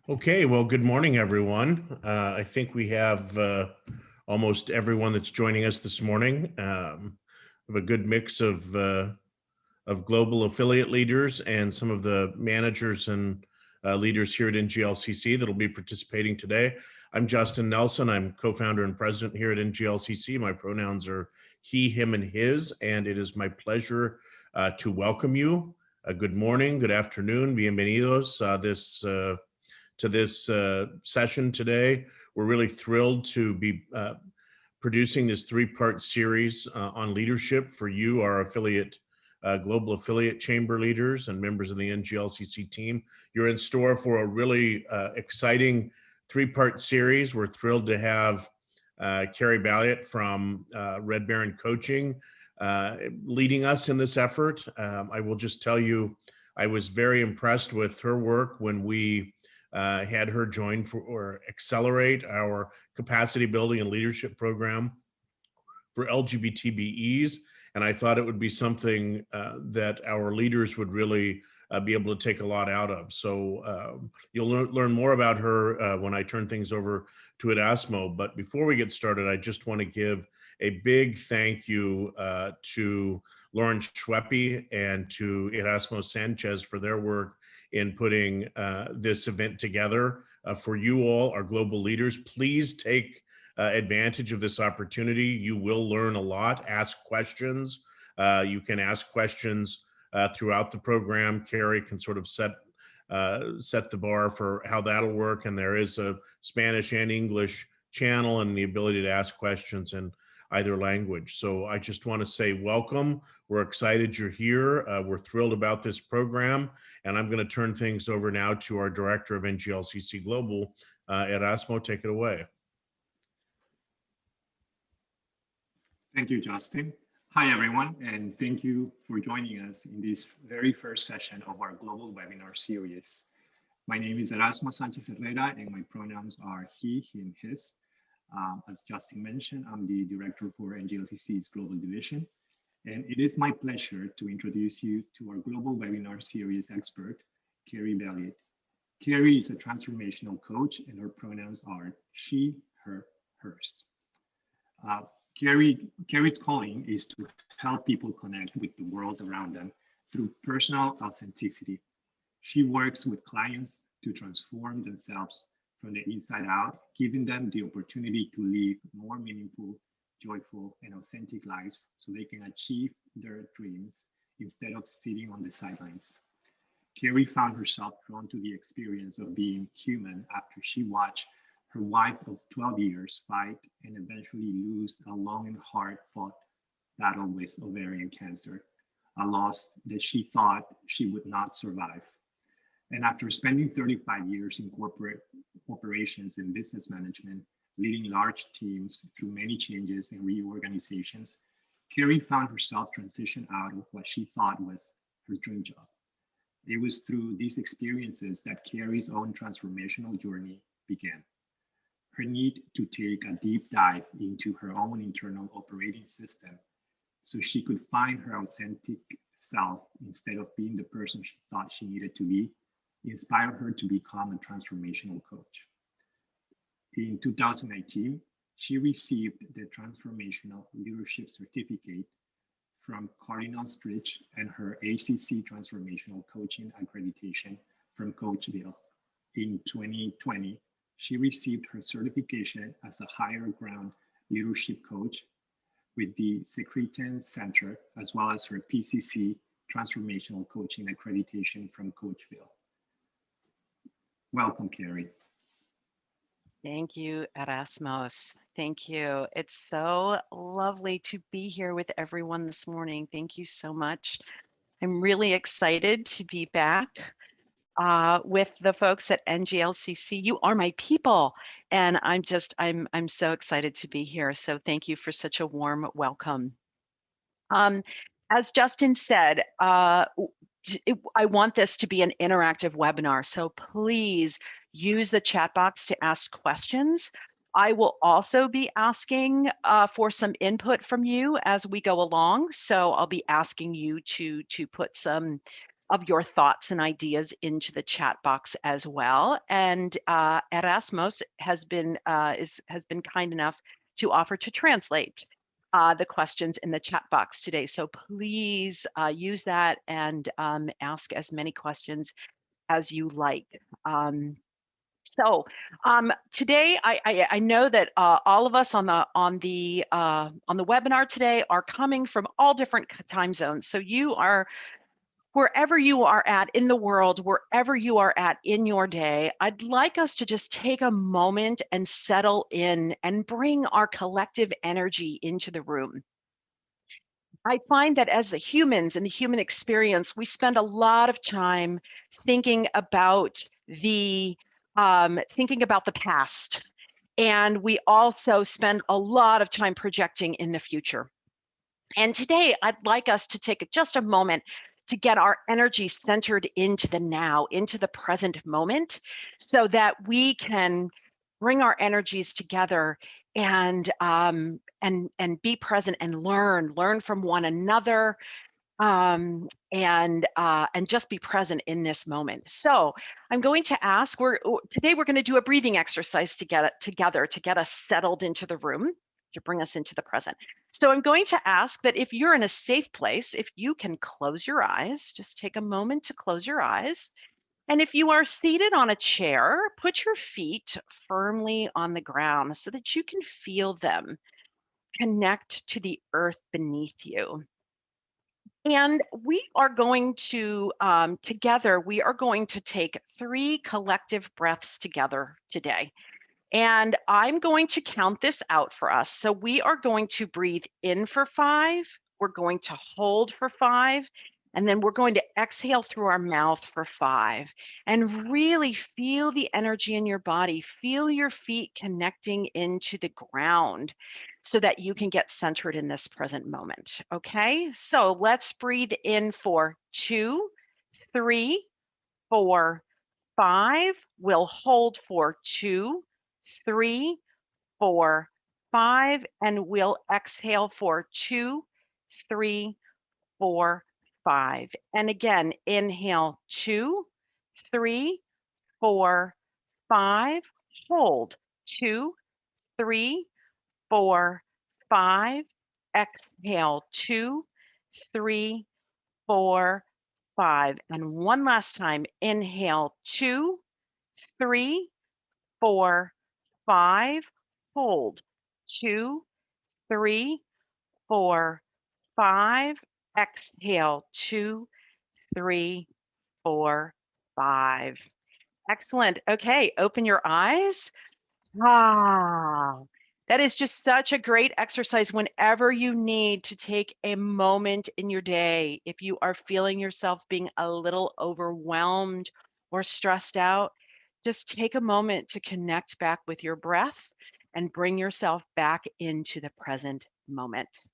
Okay, well, good morning, everyone. I think we have almost everyone that's joining us this morning. We have a good mix of global affiliate leaders and some of the managers and leaders here at NGLCC that'll be participating today. I'm Justin Nelson. I'm co-founder and president here at NGLCC. My pronouns are he, him, and his, and it is my pleasure to welcome you. Good morning, good afternoon, bienvenidos. To this session today. We're really thrilled to be producing this three-part series on leadership for you, our affiliate, global affiliate chamber leaders and members of the NGLCC team. You're in store for a really exciting three-part series. We're thrilled to have Carrie Balliet from Red Baron Coaching leading us in this effort. I will just tell you, I was very impressed with her work when we had her join or accelerate our capacity building and leadership program for LGBTBEs. And I thought it would be something that our leaders would really be able to take a lot out of. So you'll learn more about her when I turn things over to Erasmo. But before we get started, I just want to give a big thank you to Lauren Schweppe and to Erasmo Sanchez for their work in putting this event together for you all, our global leaders. Please take advantage of this opportunity. You will learn a lot. Ask questions. You can ask questions throughout the program. Carrie can sort of set the bar for how that'll work. And there is a Spanish and English channel and the ability to ask questions in either language. So I just want to say welcome. We're excited you're here. We're thrilled about this program. And I'm going to turn things over now to our director of NGLCC Global, Erasmo. Take it away. Thank you, Justin. Hi, everyone, and thank you for joining us in this very first session of our global webinar series. My name is Erasmo Sanchez Herrera, and my pronouns are he, him, his. As Justin mentioned, I'm the director for NGLCC's Global Division, and it is my pleasure to introduce you to our global webinar series expert, Carrie Balliet. Carrie is a transformational coach, and her pronouns are she, her, hers. Carrie's calling is to help people connect with the world around them through personal authenticity. She works with clients to transform themselves from the inside out, giving them the opportunity to live more meaningful, joyful, and authentic lives so they can achieve their dreams instead of sitting on the sidelines. Carrie found herself drawn to the experience of being human after she watched her wife of 12 years fight and eventually lose a long and hard-fought battle with ovarian cancer, a loss that she thought she would not survive. And after spending 35 years in corporate operations and business management, leading large teams through many changes and reorganizations, Carrie found herself transition out of what she thought was her dream job. It was through these experiences that Carrie's own transformational journey began. Her need to take a deep dive into her own internal operating system so she could find her authentic self instead of being the person she thought she needed to be inspired her to become a transformational coach. In 2019, she received the Transformational Leadership Certificate from Cardinal Stritch and her ACC Transformational Coaching Accreditation from Coachville. In 2020, she received her certification as a higher ground leadership coach with the Secretan Center, as well as her PCC Transformational Coaching Accreditation from Coachville. Welcome, Carrie. Thank you, Erasmus. Thank you. It's so lovely to be here with everyone this morning. Thank you so much. I'm really excited to be back with the folks at NGLCC. You are my people, and I'm so excited to be here. So thank you for such a warm welcome. As Justin said, I want this to be an interactive webinar, so please use the chat box to ask questions. I will also be asking for some input from you as we go along. So I'll be asking you to put some of your thoughts and ideas into the chat box as well. And Erasmus has been kind enough to offer to translate the questions in the chat box today. So please use that and ask as many questions as you like. Today, I know that all of us on the webinar today are coming from all different time zones. So you are, wherever you are at in the world, wherever you are at in your day, I'd like us to just take a moment and settle in and bring our collective energy into the room. I find that as the humans in the human experience, we spend a lot of time thinking about the past, and we also spend a lot of time projecting in the future. And today, I'd like us to take just a moment to get our energy centered into the now, into the present moment, so that we can bring our energies together and be present and learn from one another, and just be present in this moment. So I'm going to ask, today we're going to do a breathing exercise to get it together, to get us settled into the room, to bring us into the present. So I'm going to ask that if you're in a safe place, if you can close your eyes, just take a moment to close your eyes. And if you are seated on a chair, put your feet firmly on the ground so that you can feel them connect to the earth beneath you. And we are going to, together, we are going to take 3 collective breaths together today. And I'm going to count this out for us. So we are going to breathe in for 5, we're going to hold for 5, and then we're going to exhale through our mouth for 5. And really feel the energy in your body. Feel your feet connecting into the ground so that you can get centered in this present moment. Okay, so let's breathe in for 2, 3, 4, 5. We'll hold for 2, 3, 4, 5, and we'll exhale for 2, 3, 4, 5. And again, inhale 2, 3, 4, 5. Hold 2, 3, 4, 5. Exhale 2, 3, 4, 5. And one last time, inhale 2, 3, 4, 5. Hold 2, 3, 4, 5. Exhale 2, 3, 4, 5. Excellent. Okay, open your eyes. That is just such a great exercise whenever you need to take a moment in your day. If you are feeling yourself being a little overwhelmed or stressed out, just take a moment to connect back with your breath and bring yourself back into the present moment.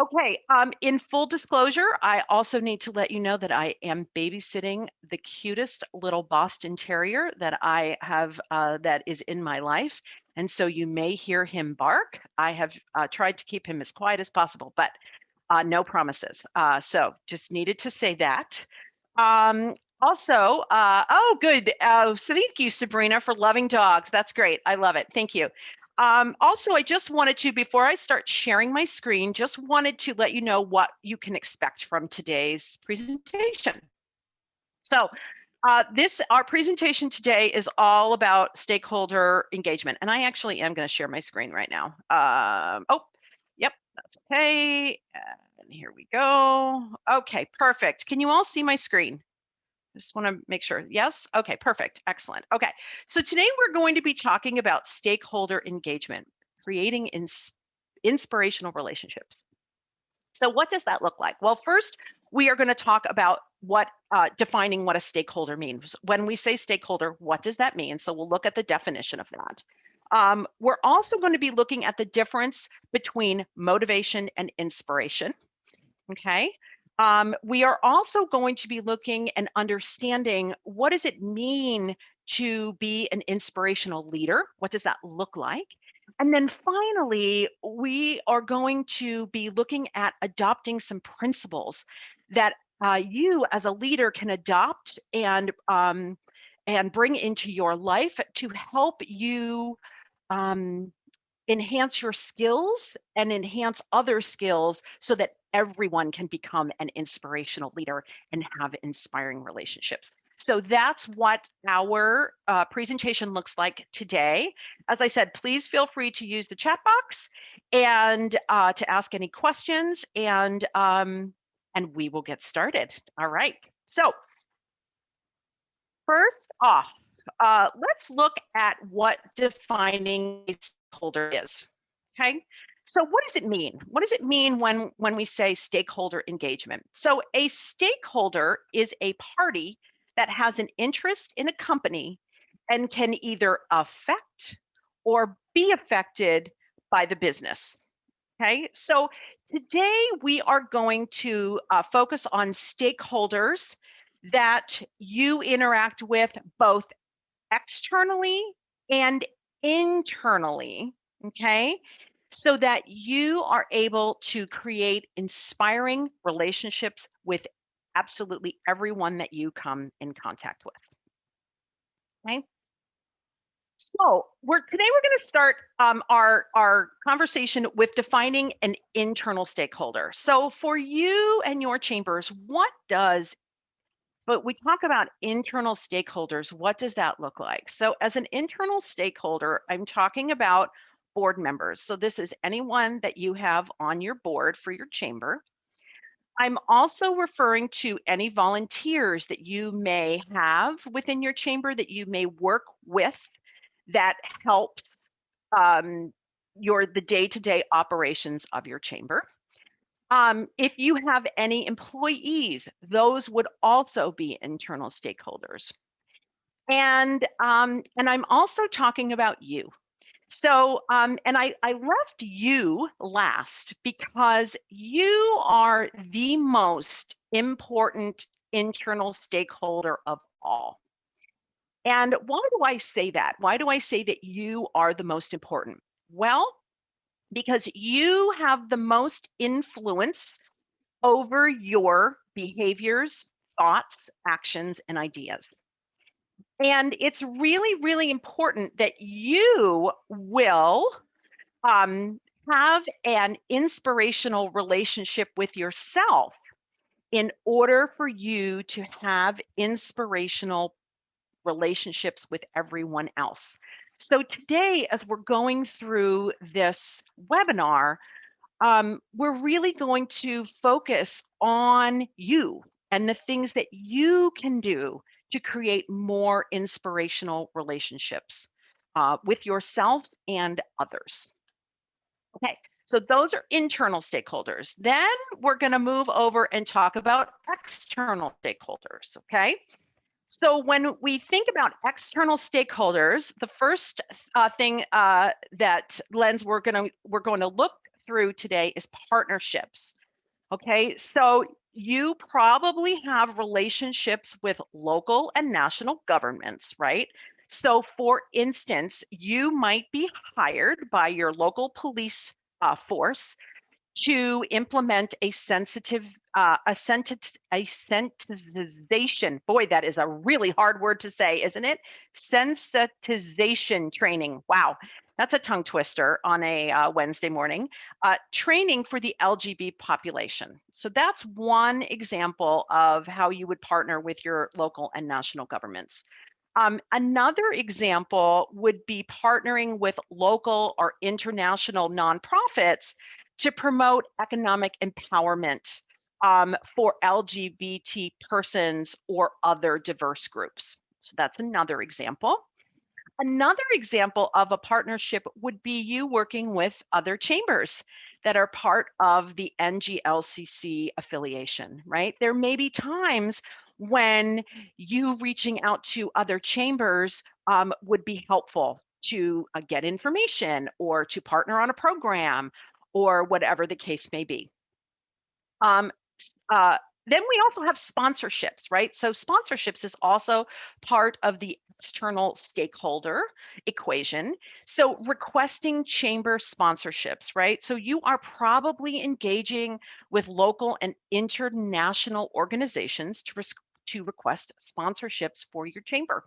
Okay, in full disclosure, I also need to let you know that I am babysitting the cutest little Boston Terrier that I have, that is in my life. And so you may hear him bark. I have tried to keep him as quiet as possible, but no promises. So just needed to say that. Also, oh, good. Thank you, Sabrina, for loving dogs. That's great. I love it. Thank you. Also, I just wanted to, before I start sharing my screen, just wanted to let you know what you can expect from today's presentation. So our presentation today is all about stakeholder engagement. And I actually am going to share my screen right now. Oh, yep, that's okay. And here we go. Okay, perfect. Can you all see my screen? Just want to make sure. Yes? Okay, perfect. Excellent. Okay, so today we're going to be talking about stakeholder engagement, creating inspirational relationships. So what does that look like? Well, first, we are going to talk about defining what a stakeholder means. When we say stakeholder, what does that mean? So we'll look at the definition of that. We're also going to be looking at the difference between motivation and inspiration. Okay. We are also going to be looking and understanding what does it mean to be an inspirational leader? What does that look like? And then finally, we are going to be looking at adopting some principles that you as a leader can adopt and bring into your life to help you enhance your skills and enhance other skills so that everyone can become an inspirational leader and have inspiring relationships. So that's what our presentation looks like today. As I said, please feel free to use the chat box and to ask any questions, and we will get started. All right. So first off, let's look at what defining a stakeholder is. Okay. So what does it mean? What does it mean when we say stakeholder engagement? So a stakeholder is a party that has an interest in a company and can either affect or be affected by the business. Okay. So today we are going to focus on stakeholders that you interact with both externally and internally, okay? So that you are able to create inspiring relationships with absolutely everyone that you come in contact with, okay? So today we're going to start our conversation with defining an internal stakeholder. So for you and your chambers, but we talk about internal stakeholders. What does that look like? So as an internal stakeholder, I'm talking about board members. So this is anyone that you have on your board for your chamber. I'm also referring to any volunteers that you may have within your chamber that you may work with that helps the day-to-day operations of your chamber. If you have any employees, those would also be internal stakeholders. And I'm also talking about you. So, and I left you last because you are the most important internal stakeholder of all. And why do I say that? Why do I say that you are the most important? Well, because you have the most influence over your behaviors, thoughts, actions, and ideas. And it's really, really important that you will have an inspirational relationship with yourself in order for you to have inspirational relationships with everyone else. So today, as we're going through this webinar, we're really going to focus on you and the things that you can do to create more inspirational relationships with yourself and others. Okay, so those are internal stakeholders. Then we're going to move over and talk about external stakeholders. Okay. So when we think about external stakeholders, the first thing that lens we're going to look through today is partnerships. Okay, so you probably have relationships with local and national governments, right? So for instance, you might be hired by your local police force to implement a sensitization. Boy, that is a really hard word to say, isn't it? Sensitization training. Wow, that's a tongue twister on a Wednesday morning. Training for the LGBT population. So that's one example of how you would partner with your local and national governments. Another example would be partnering with local or international nonprofits to promote economic empowerment for LGBT persons or other diverse groups. So that's another example. Another example of a partnership would be you working with other chambers that are part of the NGLCC affiliation, right? There may be times when you reaching out to other chambers would be helpful to get information or to partner on a program or whatever the case may be. Then we also have sponsorships, right? So sponsorships is also part of the external stakeholder equation. So requesting chamber sponsorships, right? So you are probably engaging with local and international organizations to request sponsorships for your chamber.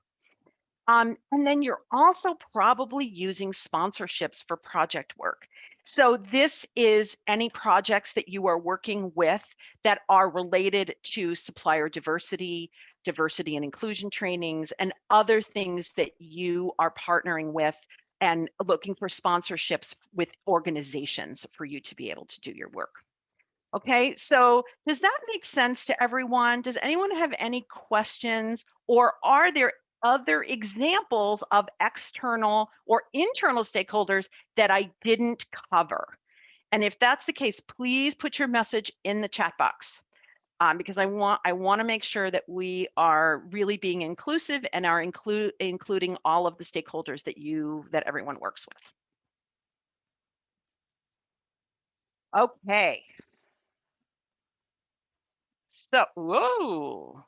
And then you're also probably using sponsorships for project work. So this is any projects that you are working with that are related to supplier diversity, diversity and inclusion trainings, and other things that you are partnering with and looking for sponsorships with organizations for you to be able to do your work. Okay, so does that make sense to everyone? Does anyone have any questions, or are there other examples of external or internal stakeholders that I didn't cover? And if that's the case, please put your message in the chat box, because I want to make sure that we are really being inclusive and are including all of the stakeholders that everyone works with. Okay. So, whoa.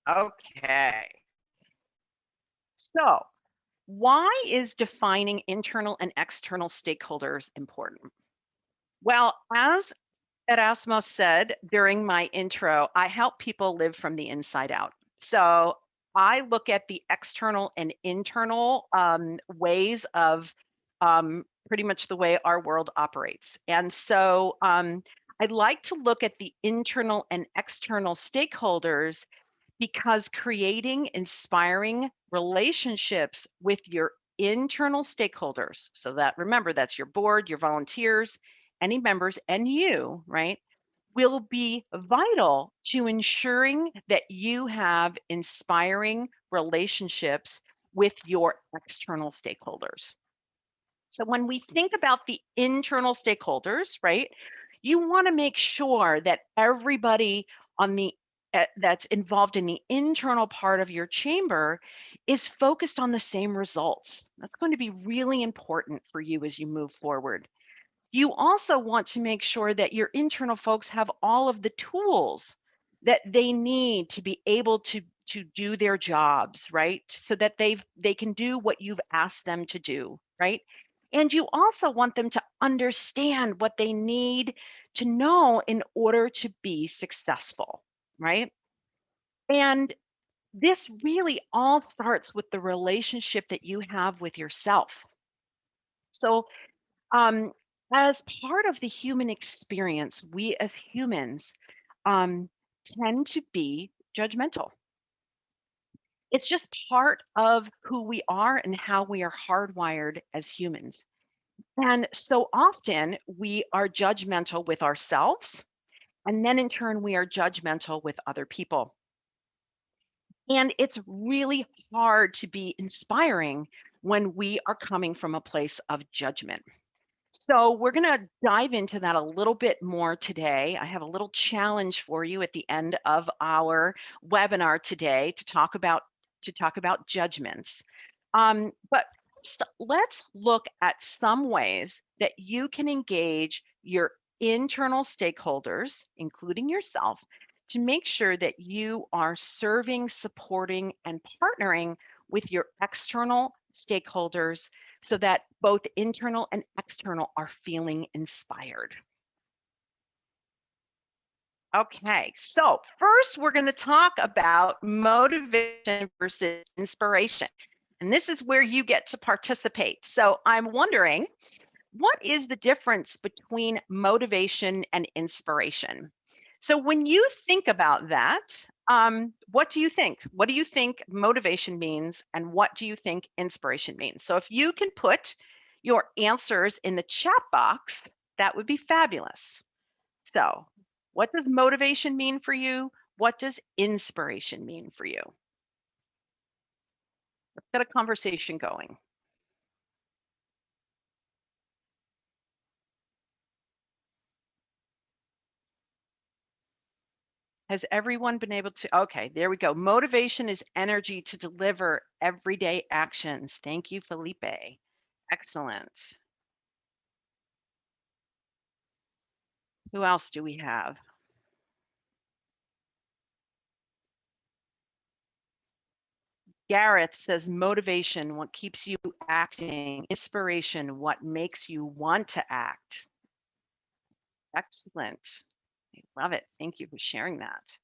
Okay. So, why is defining internal and external stakeholders important? Well, as Erasmus said during my intro, I help people live from the inside out. So, I look at the external and internal ways of pretty much the way our world operates. And so, I'd like to look at the internal and external stakeholders because creating inspiring relationships with your internal stakeholders, so that, remember, that's your board, your volunteers, any members, and you, right, will be vital to ensuring that you have inspiring relationships with your external stakeholders. So when we think about the internal stakeholders, right, you want to make sure that everybody on the that's involved in the internal part of your chamber is focused on the same results. That's going to be really important for you as you move forward. You also want to make sure that your internal folks have all of the tools that they need to be able to do their jobs, right? So that they can do what you've asked them to do, right? And you also want them to understand what they need to know in order to be successful, right? And this really all starts with the relationship that you have with yourself. So, um, as part of the human experience, we as humans um, tend to be judgmental. It's just part of who we are and how we are hardwired as humans. And so often we are judgmental with ourselves, and then in turn, we are judgmental with other people. And it's really hard to be inspiring when we are coming from a place of judgment. So we're going to dive into that a little bit more today. I have a little challenge for you at the end of our webinar today to talk about judgments. But first, let's look at some ways that you can engage your internal stakeholders, including yourself, to make sure that you are serving, supporting, and partnering with your external stakeholders so that both internal and external are feeling inspired. Okay, so first we're going to talk about motivation versus inspiration. And this is where you get to participate. So I'm wondering, what is the difference between motivation and inspiration? So when you think about that, what do you think? What do you think motivation means, and what do you think inspiration means? So if you can put your answers in the chat box, that would be fabulous. So what does motivation mean for you? What does inspiration mean for you? Let's get a conversation going. Has everyone been able to? Okay, there we go. Motivation is energy to deliver everyday actions. Thank you, Felipe. Excellent. Who else do we have? Gareth says motivation, what keeps you acting. Inspiration, what makes you want to act. Excellent. I love it. Thank you for sharing that.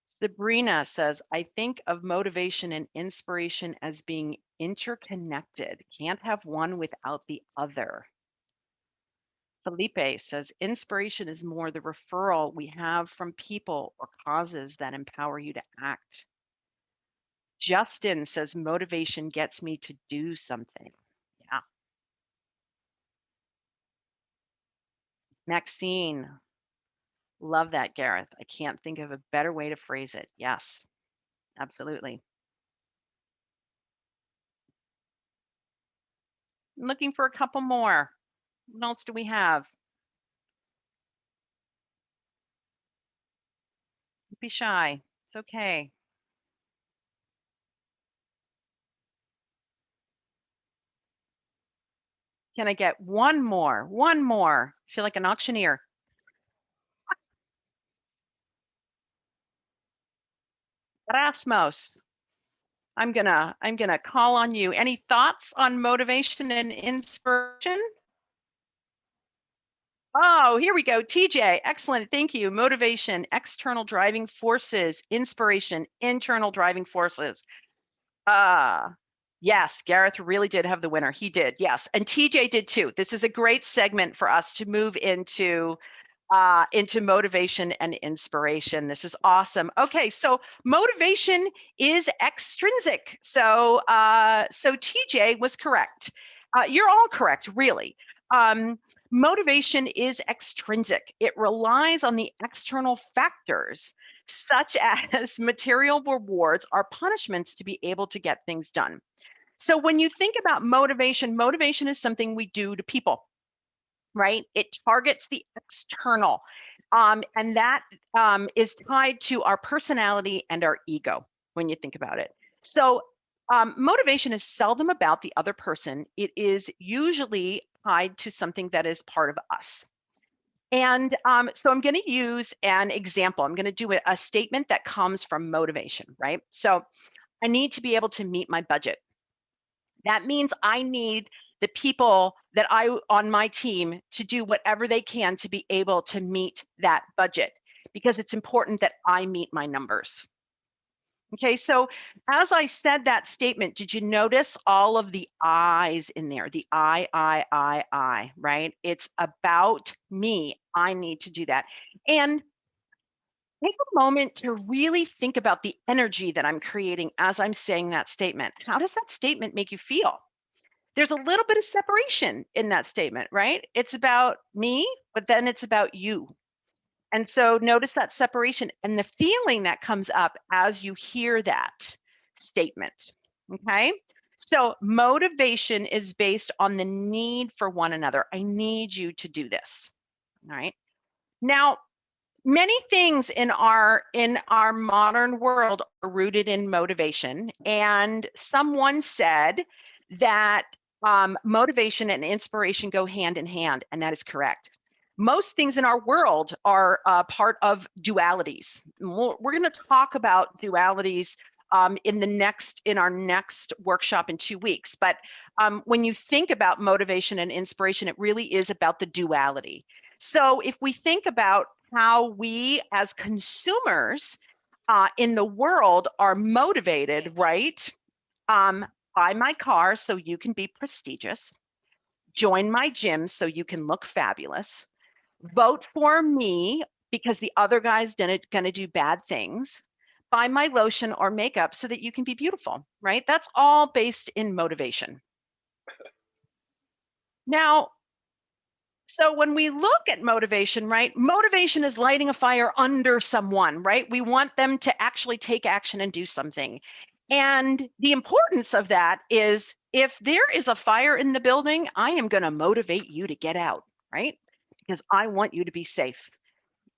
Sabrina says, I think of motivation and inspiration as being interconnected. Can't have one without the other. Felipe says, inspiration is more the referral we have from people or causes that empower you to act. Justin says, motivation gets me to do something. Yeah. Maxine, love that, Gareth. I can't think of a better way to phrase it. Yes, absolutely. I'm looking for a couple more. What else do we have? Don't be shy. It's okay. Can I get one more? One more. I feel like an auctioneer. Rasmus, I'm gonna call on you. Any thoughts on motivation and inspiration? Oh, here we go. TJ, excellent. Thank you. Motivation, external driving forces, inspiration, internal driving forces. Yes, Gareth really did have the winner. He did. Yes. And TJ did too. This is a great segment for us to move into motivation and inspiration. This is awesome. Okay, so motivation is extrinsic. So TJ was correct. You're all correct, really. Motivation is extrinsic. It relies on the external factors, such as material rewards or punishments to be able to get things done. So when you think about motivation, motivation is something we do to people, right? It targets the external, and that is tied to our personality and our ego when you think about it. So motivation is seldom about the other person. It is usually tied to something that is part of us. And so I'm going to use an example. I'm going to do a statement that comes from motivation, right? So I need to be able to meet my budget. That means I need the people that on my team to do whatever they can to be able to meet that budget, because it's important that I meet my numbers. Okay, so as I said that statement, did you notice all of the I's in there? The I, right? It's about me. I need to do that. And take a moment to really think about the energy that I'm creating as I'm saying that statement. How does that statement make you feel? There's a little bit of separation in that statement, right? It's about me, but then it's about you. And so notice that separation and the feeling that comes up as you hear that statement, okay? So motivation is based on the need for one another. I need you to do this, all right? Now, many things in our modern world are rooted in motivation, and someone said that motivation and inspiration go hand in hand, and that is correct. Most things in our world are part of dualities. We're going to talk about dualities in our next workshop in 2 weeks. But when you think about motivation and inspiration, it really is about the duality. So if we think about how we as consumers in the world are motivated, right? Buy my car so you can be prestigious. Join my gym so you can look fabulous. Vote for me because the other guy's going to do bad things. Buy my lotion or makeup so that you can be beautiful, right? That's all based in motivation. Now, so when we look at motivation, right, motivation is lighting a fire under someone, right? We want them to actually take action and do something. And the importance of that is if there is a fire in the building, I am going to motivate you to get out, right? Because I want you to be safe.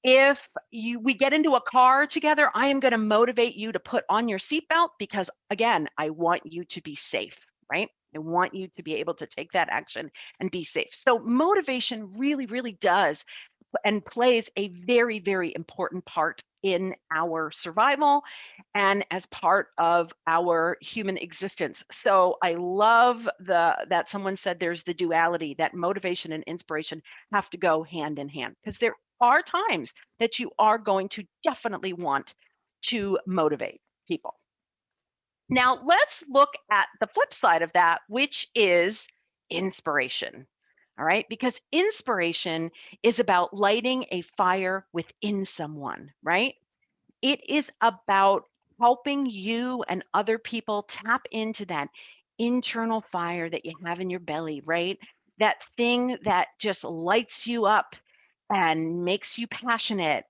If we get into a car together, I am going to motivate you to put on your seatbelt because, again, I want you to be safe, right? I want you to be able to take that action and be safe. So motivation really, really does and plays a very, very important part in our survival and as part of our human existence. So I love that someone said there's the duality, that motivation and inspiration have to go hand in hand, because there are times that you are going to definitely want to motivate people. Now let's look at the flip side of that, which is inspiration. All right, because inspiration is about lighting a fire within someone, right? It is about helping you and other people tap into that internal fire that you have in your belly, right? That thing that just lights you up and makes you passionate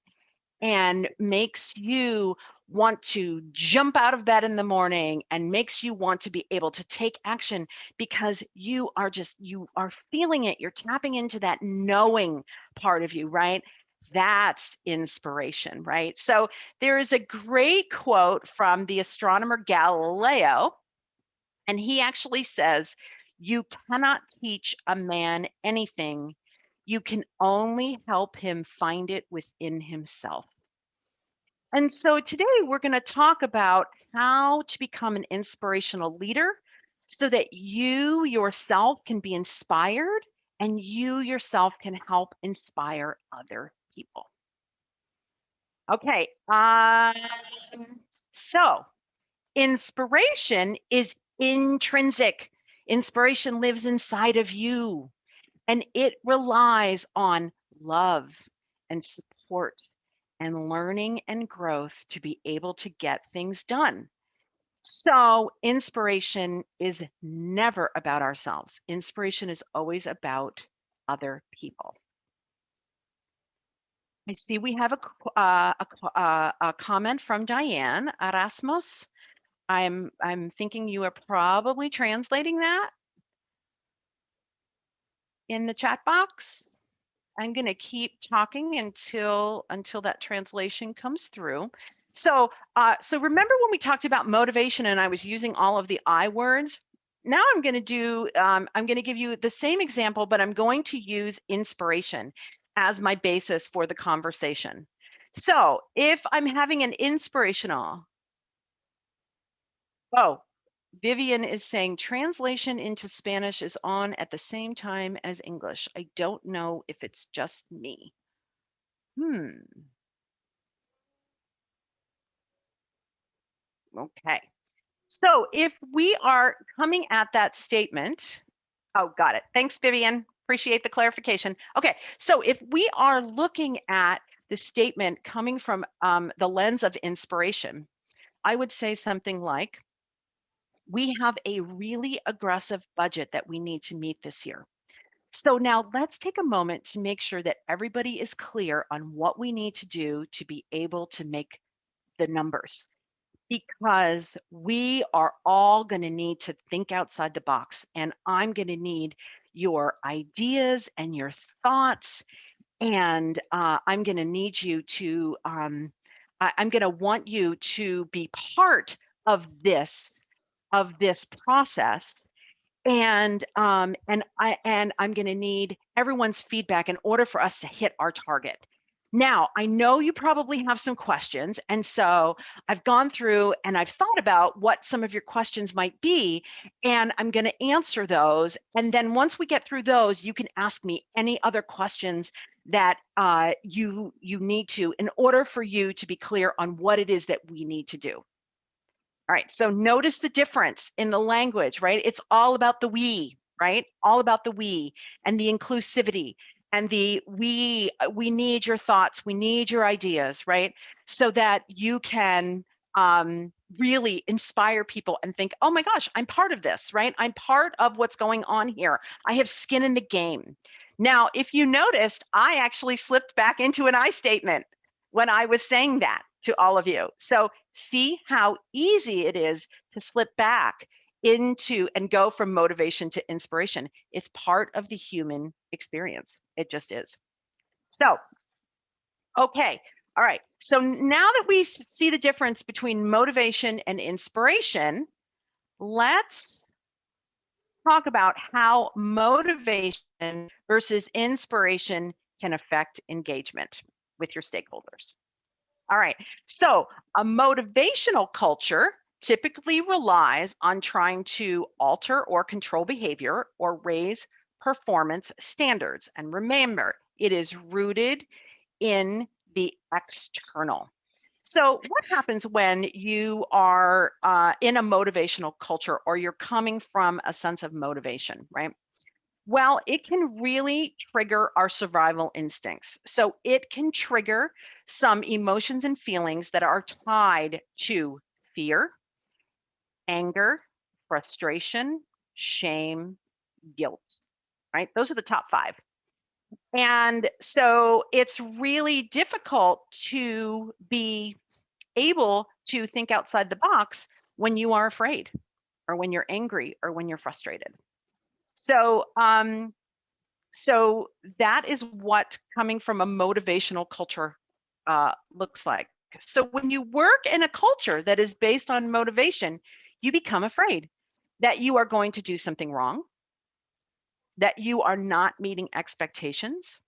and makes you want to jump out of bed in the morning and makes you want to be able to take action because you are feeling it. You're tapping into that knowing part of you, right? That's inspiration, right? So there is a great quote from the astronomer Galileo, and he actually says, "You cannot teach a man anything. You can only help him find it within himself." And so today we're going to talk about how to become an inspirational leader so that you yourself can be inspired and you yourself can help inspire other people. Okay, so inspiration is intrinsic. Inspiration lives inside of you, and it relies on love and support and learning and growth to be able to get things done. So, inspiration is never about ourselves. Inspiration is always about other people. I see we have a comment from Diane Erasmus. I'm thinking you are probably translating that in the chat box. I'm going to keep talking until that translation comes through. So remember when we talked about motivation and I was using all of the I words? Now I'm going to give you the same example, but I'm going to use inspiration as my basis for the conversation. So if I'm having an inspirational, Vivian is saying translation into Spanish is on at the same time as English. I don't know if it's just me. Okay. So if we are coming at that statement, got it. Thanks, Vivian. Appreciate the clarification. Okay. So if we are looking at the statement coming from the lens of inspiration, I would say something like, we have a really aggressive budget that we need to meet this year. So now let's take a moment to make sure that everybody is clear on what we need to do to be able to make the numbers, because we are all going to need to think outside the box, and I'm going to need your ideas and your thoughts, and I'm going to need you to I'm going to want you to be part of this process, and I'm going to need everyone's feedback in order for us to hit our target. Now, I know you probably have some questions, and so I've gone through and I've thought about what some of your questions might be, and I'm going to answer those. And then once we get through those, you can ask me any other questions that you need to, in order for you to be clear on what it is that we need to do. All right, so notice the difference in the language, right? It's all about the we, right? All about the we and the inclusivity and the we need your thoughts, we need your ideas, right? So that you can really inspire people and think, oh my gosh, I'm part of this, right? I'm part of what's going on here. I have skin in the game. Now, if you noticed, I actually slipped back into an I statement when I was saying that to all of you. So see how easy it is to slip back into and go from motivation to inspiration. It's part of the human experience. It just is. So, okay. All right. So now that we see the difference between motivation and inspiration, let's talk about how motivation versus inspiration can affect engagement with your stakeholders. All right, so a motivational culture typically relies on trying to alter or control behavior or raise performance standards. And remember, it is rooted in the external. So what happens when you are in a motivational culture or you're coming from a sense of motivation, right? Well, it can really trigger our survival instincts. So it can trigger some emotions and feelings that are tied to fear, anger, frustration, shame, guilt, right? Those are the top 5. And so it's really difficult to be able to think outside the box when you are afraid or when you're angry or when you're frustrated. So, so that is what coming from a motivational culture looks like. So when you work in a culture that is based on motivation, you become afraid that you are going to do something wrong, that you are not meeting expectations,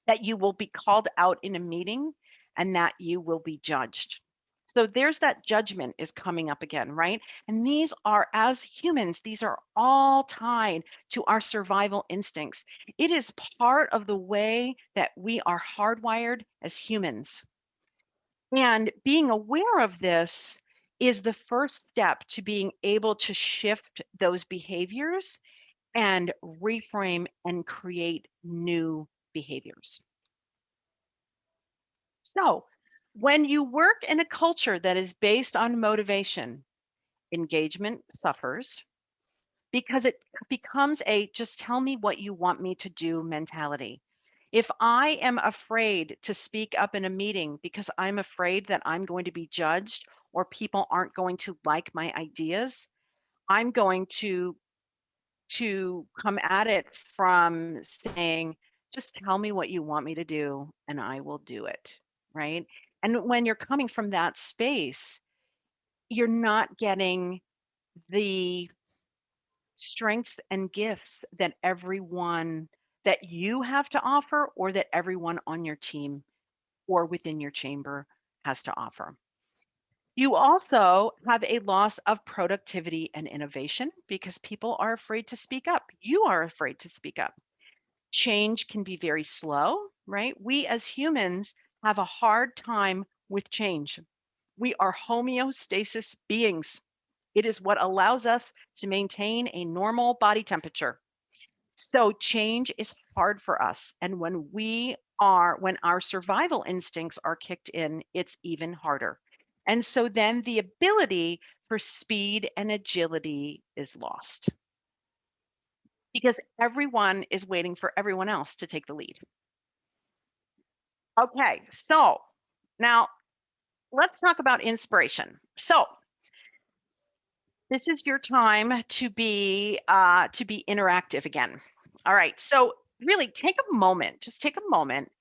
that you will be called out in a meeting, and that you will be judged. So there's that judgment is coming up again, right? And these are, as humans, these are all tied to our survival instincts. It is part of the way that we are hardwired as humans. And being aware of this is the first step to being able to shift those behaviors and reframe and create new behaviors. So, when you work in a culture that is based on motivation, engagement suffers because it becomes a just tell me what you want me to do mentality. If I am afraid to speak up in a meeting because I'm afraid that I'm going to be judged or people aren't going to like my ideas, I'm going to come at it from saying, just tell me what you want me to do and I will do it, right? And when you're coming from that space, you're not getting the strengths and gifts that everyone that you have to offer or that everyone on your team or within your chamber has to offer. You also have a loss of productivity and innovation because people are afraid to speak up. You are afraid to speak up. Change can be very slow, right? We as humans have a hard time with change. We are homeostasis beings. It is what allows us to maintain a normal body temperature. So change is hard for us. And when our survival instincts are kicked in, it's even harder. And so then the ability for speed and agility is lost because everyone is waiting for everyone else to take the lead. Okay, so now let's talk about inspiration. So this is your time to be interactive again. All right, so really take a moment, just take a moment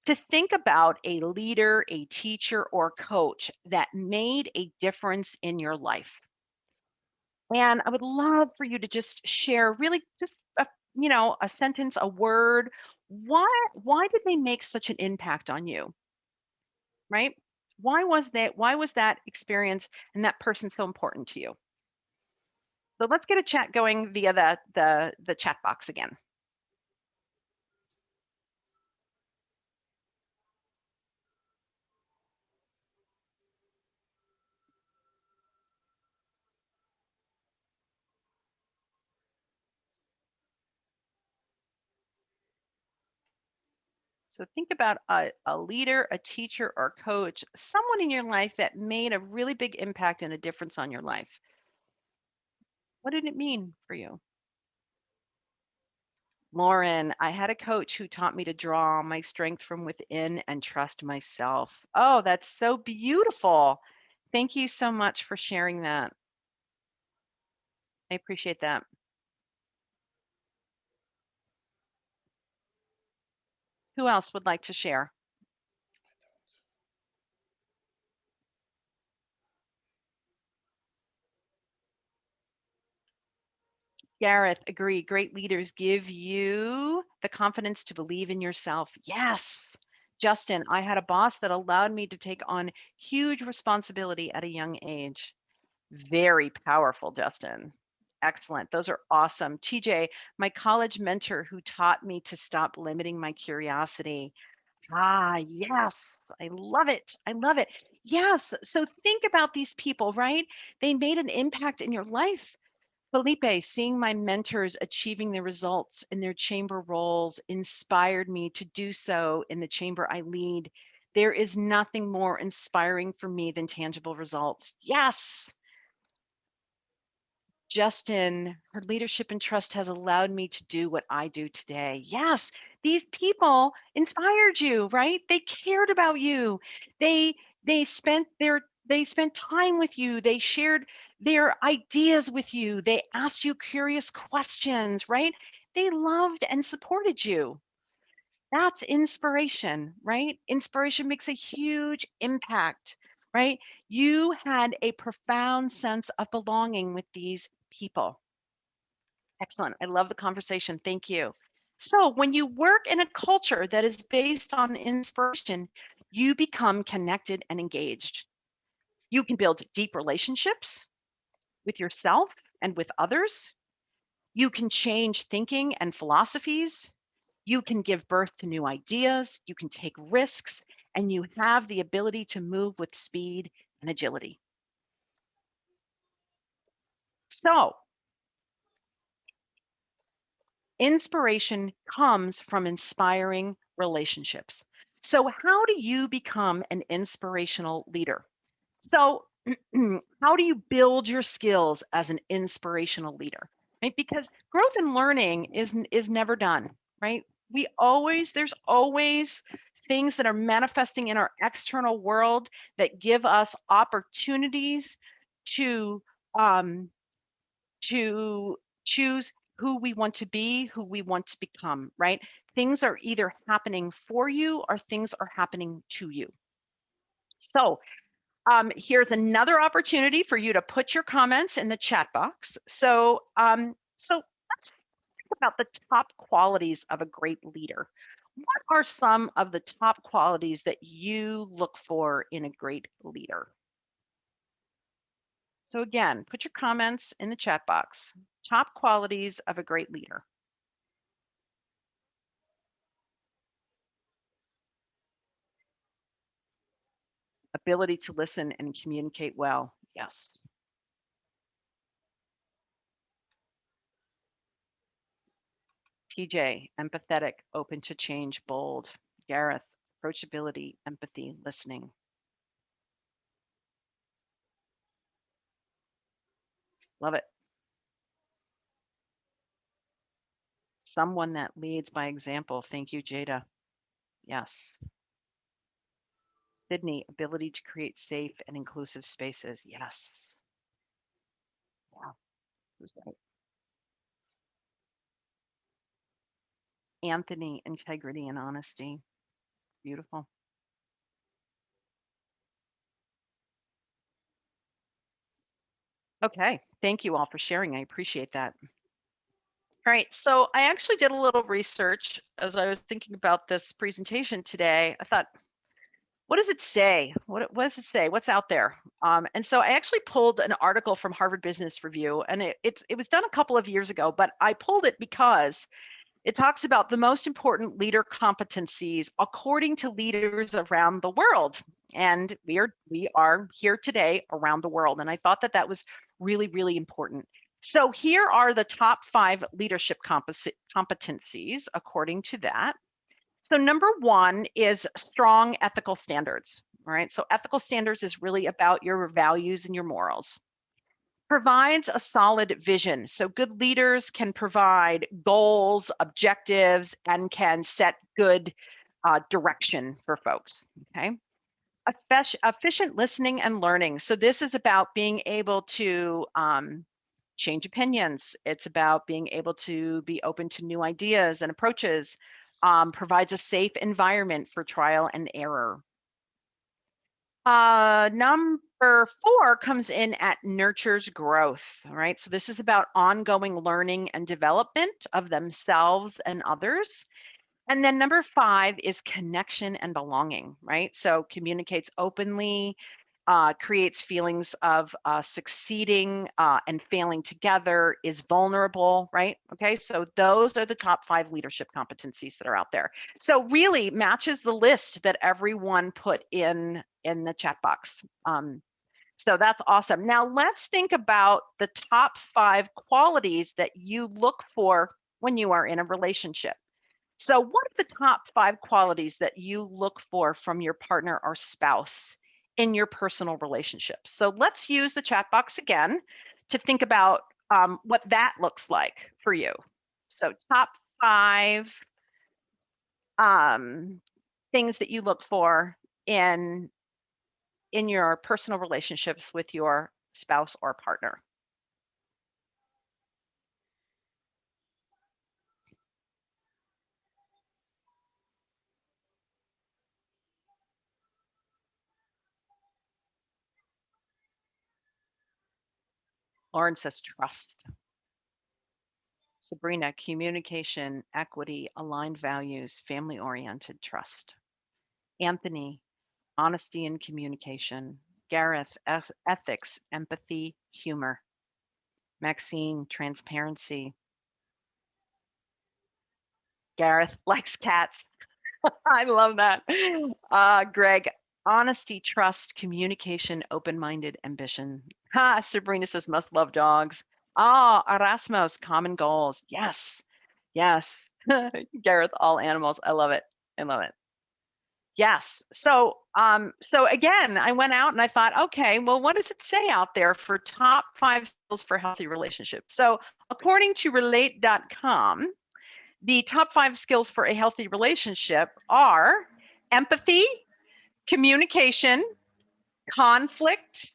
to think about a leader, a teacher, or coach that made a difference in your life. And I would love for you to just share really just a sentence, a word. Why did they make such an impact on you? Right? Why was that experience and that person so important to you? So let's get a chat going via the chat box again. So think about a leader, a teacher, or coach, someone in your life that made a really big impact and a difference on your life. What did it mean for you? Lauren, I had a coach who taught me to draw my strength from within and trust myself. Oh, that's so beautiful. Thank you so much for sharing that. I appreciate that. Who else would like to share? Gareth, agree. Great leaders give you the confidence to believe in yourself. Yes. Justin, I had a boss that allowed me to take on huge responsibility at a young age. Very powerful, Justin. Excellent. Those are awesome. TJ, my college mentor who taught me to stop limiting my curiosity. Ah, yes. I love it. I love it. Yes. So think about these people, right? They made an impact in your life. Felipe, seeing my mentors achieving the results in their chamber roles inspired me to do so in the chamber I lead. There is nothing more inspiring for me than tangible results. Yes. Justin, her leadership and trust has allowed me to do what I do today. Yes, these people inspired you, right? They cared about you. They they spent time with you. They shared their ideas with you. They asked you curious questions, right? They loved and supported you. That's inspiration, right? Inspiration makes a huge impact, right? You had a profound sense of belonging with these people. Excellent. I love the conversation. Thank you. So, when you work in a culture that is based on inspiration, you become connected and engaged. You can build deep relationships with yourself and with others. You can change thinking and philosophies. You can give birth to new ideas, you can take risks, and you have the ability to move with speed and agility. So, inspiration comes from inspiring relationships. So, how do you become an inspirational leader? So, how do you build your skills as an inspirational leader? Right? Because growth and learning is never done, right? There's always things that are manifesting in our external world that give us opportunities to um, to choose who we want to be, who we want to become, right? Things are either happening for you or things are happening to you. So here's another opportunity for you to put your comments in the chat box. So let's think about the top qualities of a great leader. What are some of the top qualities that you look for in a great leader? So again, put your comments in the chat box. Top qualities of a great leader. Ability to listen and communicate well. Yes. TJ, empathetic, open to change, bold. Gareth, approachability, empathy, listening. Love it. Someone that leads by example. Thank you, Jada. Yes. Sydney, ability to create safe and inclusive spaces. Yes. Yeah, who's right? Anthony, integrity and honesty. Beautiful. Okay, thank you all for sharing. I appreciate that. All right, so I actually did a little research as I was thinking about this presentation today. I thought, what does it say? What does it say? What's out there? And so I actually pulled an article from Harvard Business Review, and it was done a couple of years ago, but I pulled it because it talks about the most important leader competencies according to leaders around the world. And we are here today around the world. And I thought that was really, really important. So here are the top 5 leadership competencies according to that. So number 1 is strong ethical standards. All right. So ethical standards is really about your values and your morals. Provides a solid vision. So good leaders can provide goals, objectives, and can set good direction for folks. Okay. Efficient listening and learning. So this is about being able to change opinions. It's about being able to be open to new ideas and approaches. Provides a safe environment for trial and error. Number 4 comes in at nurtures growth, all right? So this is about ongoing learning and development of themselves and others. And then number 5 is connection and belonging, right? So communicates openly, creates feelings of succeeding and failing together, is vulnerable, right? Okay, so those are the top 5 leadership competencies that are out there. So really matches the list that everyone put in the chat box. So that's awesome. Now let's think about the top 5 qualities that you look for when you are in a relationship. So what are the top 5 qualities that you look for from your partner or spouse in your personal relationships? So let's use the chat box again to think about what that looks like for you. So top 5 things that you look for in your personal relationships with your spouse or partner. Lauren says trust. Sabrina, communication, equity, aligned values, family-oriented trust. Anthony, honesty and communication. Gareth, ethics, empathy, humor. Maxine, transparency. Gareth likes cats. I love that. Greg, honesty, trust, communication, open-minded ambition. Sabrina says must love dogs. Erasmus, common goals. Yes, yes. Gareth, all animals. I love it. I love it. Yes. So again, I went out and I thought, okay, well, what does it say out there for top 5 skills for healthy relationships? So according to relate.com, the top 5 skills for a healthy relationship are empathy, communication, conflict,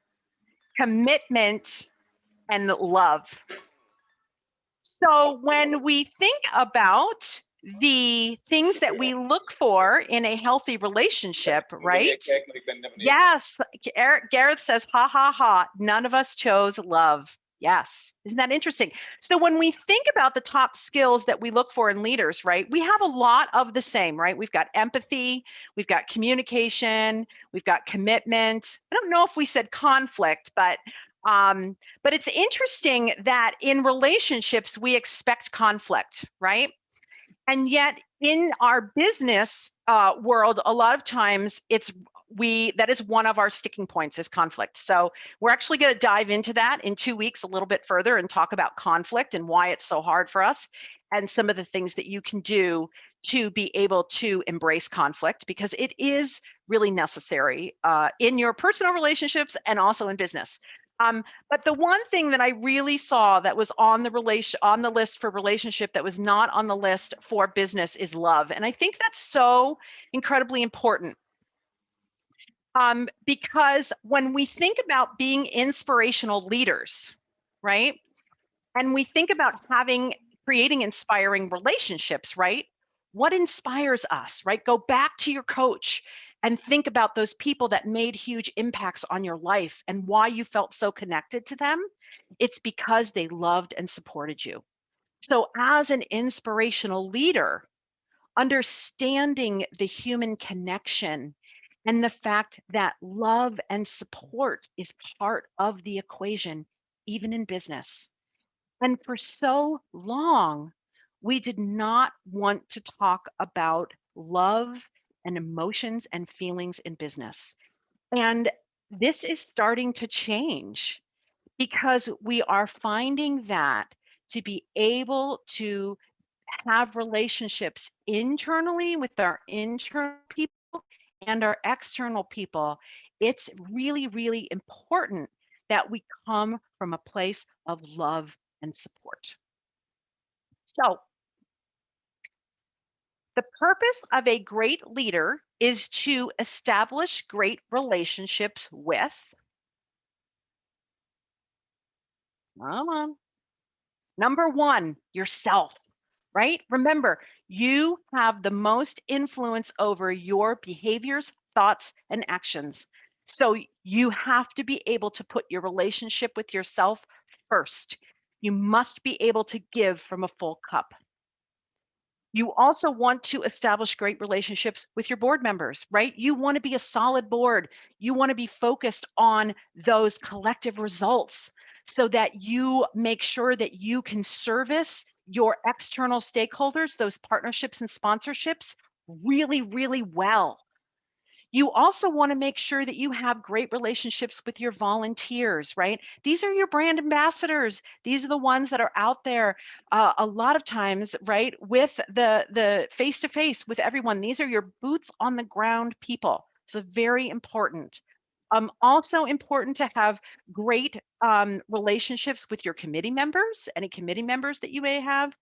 commitment, and love. So when we think about the things that we look for in a healthy relationship, right? Yes, Gareth says, ha, ha, ha, none of us chose love. Yes, isn't that interesting? So when we think about the top skills that we look for in leaders, right, we have a lot of the same, right? We've got empathy, we've got communication, we've got commitment. I don't know if we said conflict, but it's interesting that in relationships, we expect conflict, right? And yet in our business world, a lot of times that is one of our sticking points is conflict. So we're actually going to dive into that in 2 weeks a little bit further and talk about conflict and why it's so hard for us and some of the things that you can do to be able to embrace conflict, because it is really necessary in your personal relationships and also in business. But the one thing that I really saw that was on the list for relationship that was not on the list for business is love. And I think that's so incredibly important. Because when we think about being inspirational leaders, right? And we think about creating inspiring relationships, right? What inspires us, right? Go back to your coach and think about those people that made huge impacts on your life and why you felt so connected to them. It's because they loved and supported you. So as an inspirational leader, understanding the human connection and the fact that love and support is part of the equation, even in business. And for so long, we did not want to talk about love and emotions and feelings in business. And this is starting to change because we are finding that to be able to have relationships internally with our internal people and our external people, it's really, really important that we come from a place of love and support. So the purpose of a great leader is to establish great relationships with, number 1, yourself, right? Remember, you have the most influence over your behaviors, thoughts, and actions. So you have to be able to put your relationship with yourself first. You must be able to give from a full cup. You also want to establish great relationships with your board members, right? You want to be a solid board. You want to be focused on those collective results so that you make sure that you can service your external stakeholders, those partnerships and sponsorships, really, really well. You also want to make sure that you have great relationships with your volunteers, right? These are your brand ambassadors. These are the ones that are out there a lot of times, right, with the face-to-face with everyone. These are your boots on the ground people. So very important. Also important to have great relationships with your committee members, any committee members that you may have.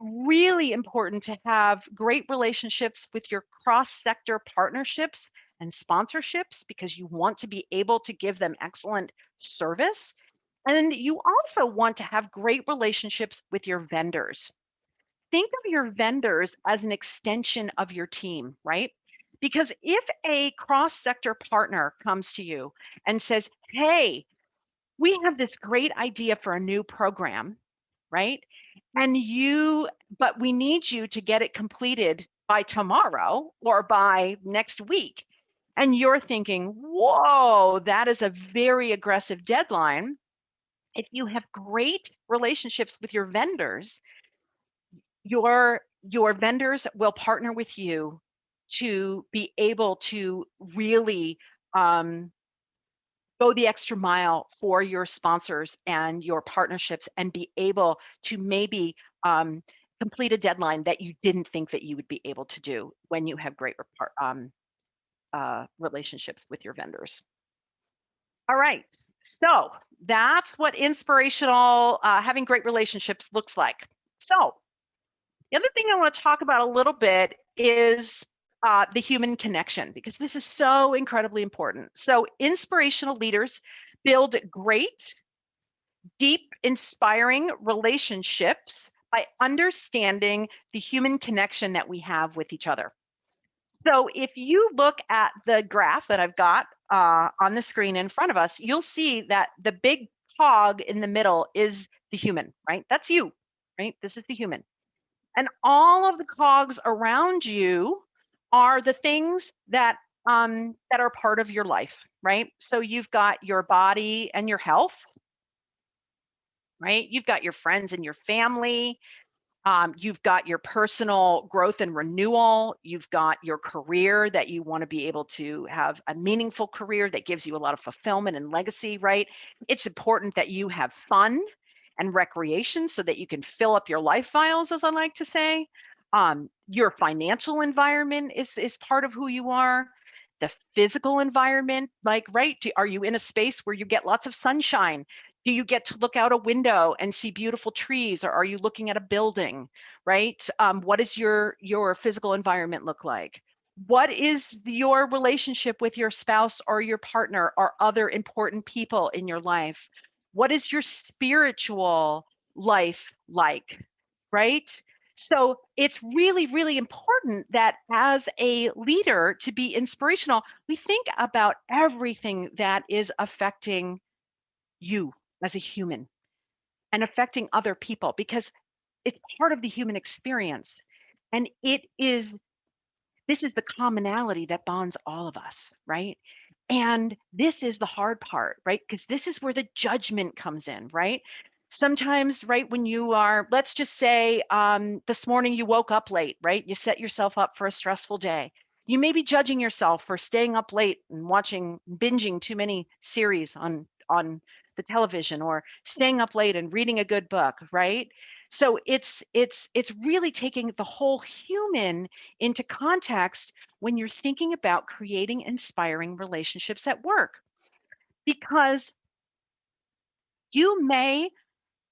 Really important to have great relationships with your cross-sector partnerships and sponsorships because you want to be able to give them excellent service. And you also want to have great relationships with your vendors. Think of your vendors as an extension of your team, right? Because if a cross-sector partner comes to you and says, hey, we have this great idea for a new program, right? But we need you to get it completed by tomorrow or by next week. And you're thinking, whoa, that is a very aggressive deadline. If you have great relationships with your vendors, your vendors will partner with you to be able to really go the extra mile for your sponsors and your partnerships and be able to maybe complete a deadline that you didn't think that you would be able to do when you have great relationships with your vendors. All right, so that's what inspirational, having great relationships looks like. So the other thing I want to talk about a little bit is the human connection, because this is so incredibly important. So inspirational leaders build great, deep, inspiring relationships by understanding the human connection that we have with each other. So if you look at the graph that I've got on the screen in front of us, you'll see that the big cog in the middle is the human, right? That's you, right? This is the human. And all of the cogs around you are the things that are part of your life, right? So you've got your body and your health, right? You've got your friends and your family. You've got your personal growth and renewal. You've got your career that you want to be able to have a meaningful career that gives you a lot of fulfillment and legacy, right? It's important that you have fun and recreation so that you can fill up your life files, as I like to say. Your financial environment is part of who you are. The physical environment, like, right? Are you in a space where you get lots of sunshine? Do you get to look out a window and see beautiful trees, or are you looking at a building, right? What does your physical environment look like? What is your relationship with your spouse or your partner or other important people in your life? What is your spiritual life like, right? So it's really, really important that as a leader to be inspirational, we think about everything that is affecting you as a human and affecting other people, because it's part of the human experience. And this is the commonality that bonds all of us, right? And this is the hard part, right? Because this is where the judgment comes in, right? Sometimes, right, when you are, let's just say this morning you woke up late, right? You set yourself up for a stressful day. You may be judging yourself for staying up late and binging too many series on the television, or staying up late and reading a good book, right? So it's really taking the whole human into context when you're thinking about creating inspiring relationships at work, because you may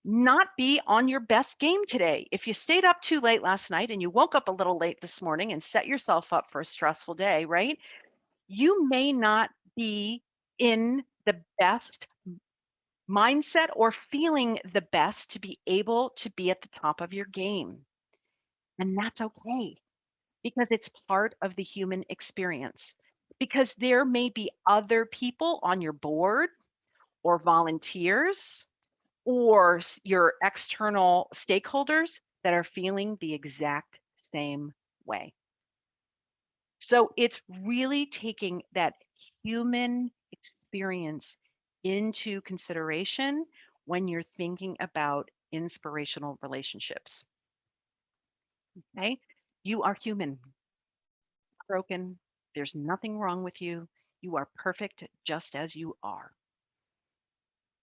not be on your best game today. If you stayed up too late last night and you woke up a little late this morning and set yourself up for a stressful day, right? You may not be in the best mindset or feeling the best to be able to be at the top of your game. And that's okay, because it's part of the human experience. because there may be other people on your board or volunteers or your external stakeholders that are feeling the exact same way. So it's really taking that human experience into consideration when you're thinking about inspirational relationships. Okay? You are human, broken. There's nothing wrong with you. You are perfect just as you are.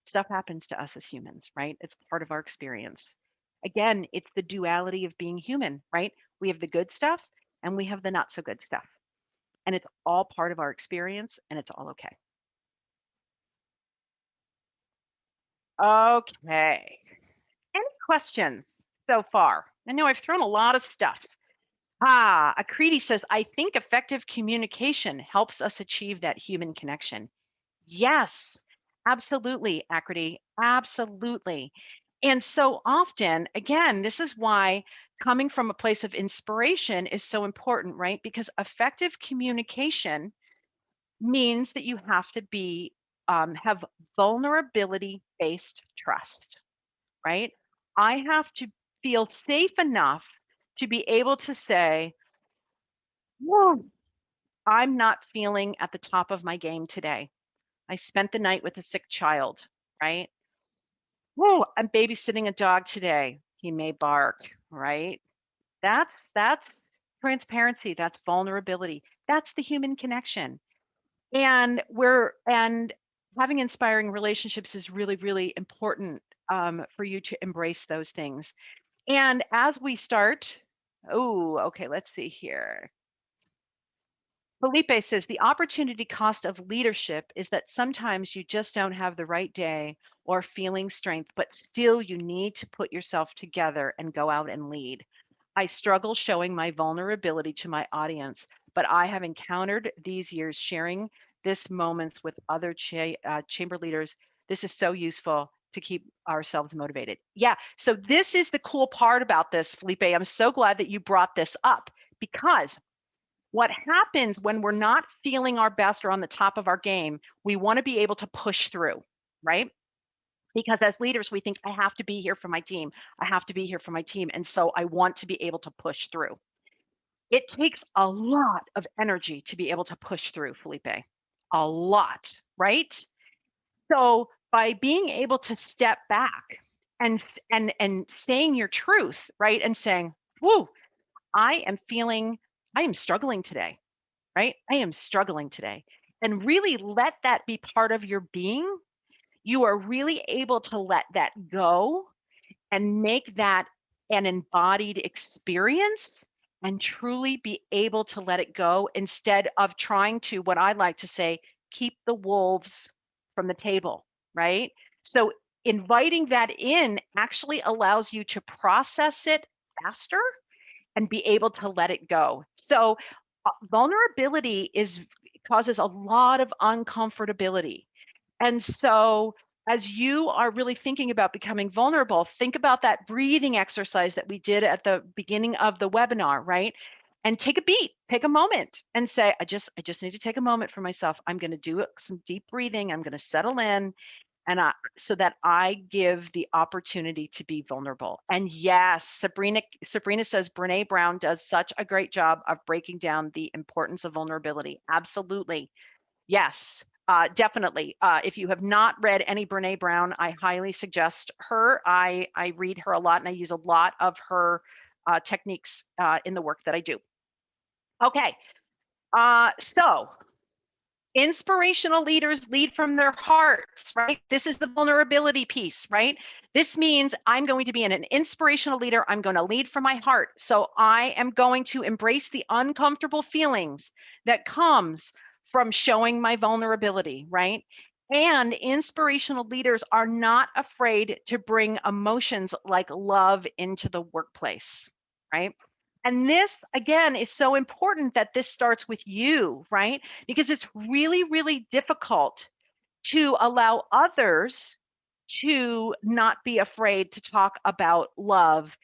Stuff happens to us as humans, right? It's part of our experience. Again, it's the duality of being human, right? We have the good stuff and we have the not so good stuff. And it's all part of our experience and it's all okay. Okay. Any questions so far? I know I've thrown a lot of stuff. Akriti says, I think effective communication helps us achieve that human connection. Yes, absolutely, Akriti, absolutely. And so often, again, this is why coming from a place of inspiration is so important, right? Because effective communication means that you have to be have vulnerability-based trust, right? I have to feel safe enough to be able to say, whoa, I'm not feeling at the top of my game today. I spent the night with a sick child, right? Whoa, I'm babysitting a dog today. He may bark, right? That's transparency, that's vulnerability. That's the human connection. And having inspiring relationships is really, really important for you to embrace those things. And as we start, okay, let's see here. Felipe says the opportunity cost of leadership is that sometimes you just don't have the right day or feeling strength, but still you need to put yourself together and go out and lead. I struggle showing my vulnerability to my audience, but I have encountered these years sharing this moments with other chamber leaders. This is so useful to keep ourselves motivated. Yeah, so this is the cool part about this, Felipe. I'm so glad that you brought this up, because what happens when we're not feeling our best or on the top of our game, we want to be able to push through, right? Because as leaders, we think, I have to be here for my team. I have to be here for my team. And so I want to be able to push through. It takes a lot of energy to be able to push through, Felipe. A lot, right? So by being able to step back and saying your truth, right? And saying, whoa, I am struggling today, right? I am struggling today. And really let that be part of your being. You are really able to let that go and make that an embodied experience and truly be able to let it go instead of trying to, what I like to say, keep the wolves from the table, right? So inviting that in actually allows you to process it faster and be able to let it go. So vulnerability causes a lot of uncomfortability. And so as you are really thinking about becoming vulnerable, think about that breathing exercise that we did at the beginning of the webinar, right? And take a beat, take a moment and say, I just need to take a moment for myself. I'm going to do some deep breathing. I'm going to settle in, and so that I give the opportunity to be vulnerable. And yes, Sabrina says Brene Brown does such a great job of breaking down the importance of vulnerability. Absolutely. Yes, definitely. If you have not read any Brene Brown, I highly suggest her. I read her a lot and I use a lot of her techniques in the work that I do. Okay, so inspirational leaders lead from their hearts, right? This is the vulnerability piece, right? This means I'm going to be an inspirational leader. I'm going to lead from my heart. So I am going to embrace the uncomfortable feelings that comes from showing my vulnerability, right? And inspirational leaders are not afraid to bring emotions like love into the workplace, right? And this, again, is so important that this starts with you, right? Because it's really, really difficult to allow others to not be afraid to talk about love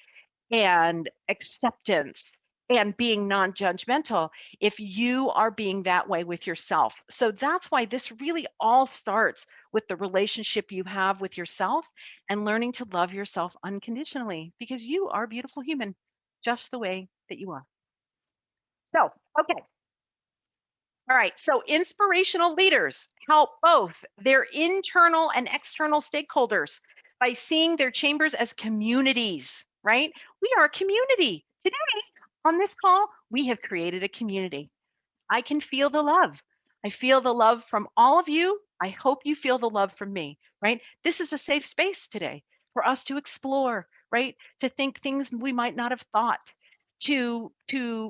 and acceptance and being non-judgmental if you are being that way with yourself. So that's why this really all starts with the relationship you have with yourself and learning to love yourself unconditionally, because you are a beautiful human just the way that you are. So, okay. All right. So inspirational leaders help both their internal and external stakeholders by seeing their chambers as communities, right? We are a community. Today on this call, we have created a community. I can feel the love. I feel the love from all of you. I hope you feel the love from me, right? This is a safe space today for us to explore, right? To think things we might not have thought, to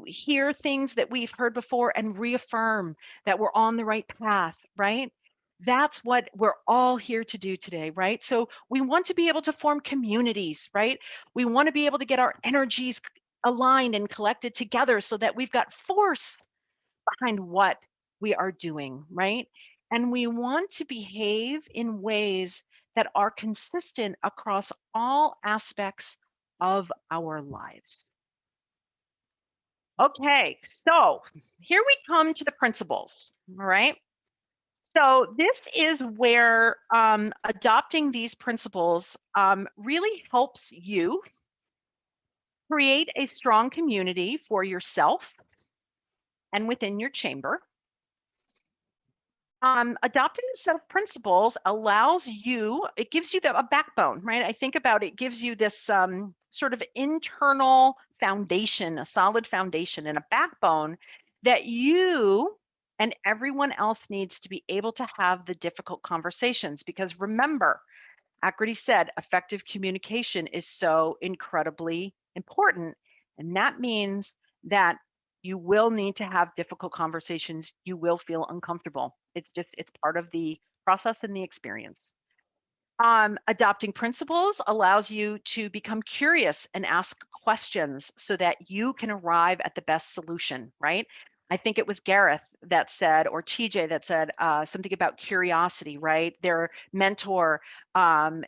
hear things that we've heard before and reaffirm that we're on the right path, right? That's what we're all here to do today, right? So we want to be able to form communities, right? We want to be able to get our energies aligned and collected together so that we've got force behind what we are doing, right? And we want to behave in ways that are consistent across all aspects of our lives. Okay, so here we come to the principles, all right? So this is where adopting these principles really helps you create a strong community for yourself and within your chamber. Adopting a set of principles allows you, it gives you a backbone, right? I think about it gives you this sort of internal foundation, a solid foundation and a backbone that you and everyone else needs to be able to have the difficult conversations. Because remember, Akriti said, effective communication is so incredibly important. And that means that you will need to have difficult conversations. You will feel uncomfortable. It's part of the process and the experience. Adopting principles allows you to become curious and ask questions so that you can arrive at the best solution, right? I think it was Gareth that said, or TJ that said something about curiosity, right? Their mentor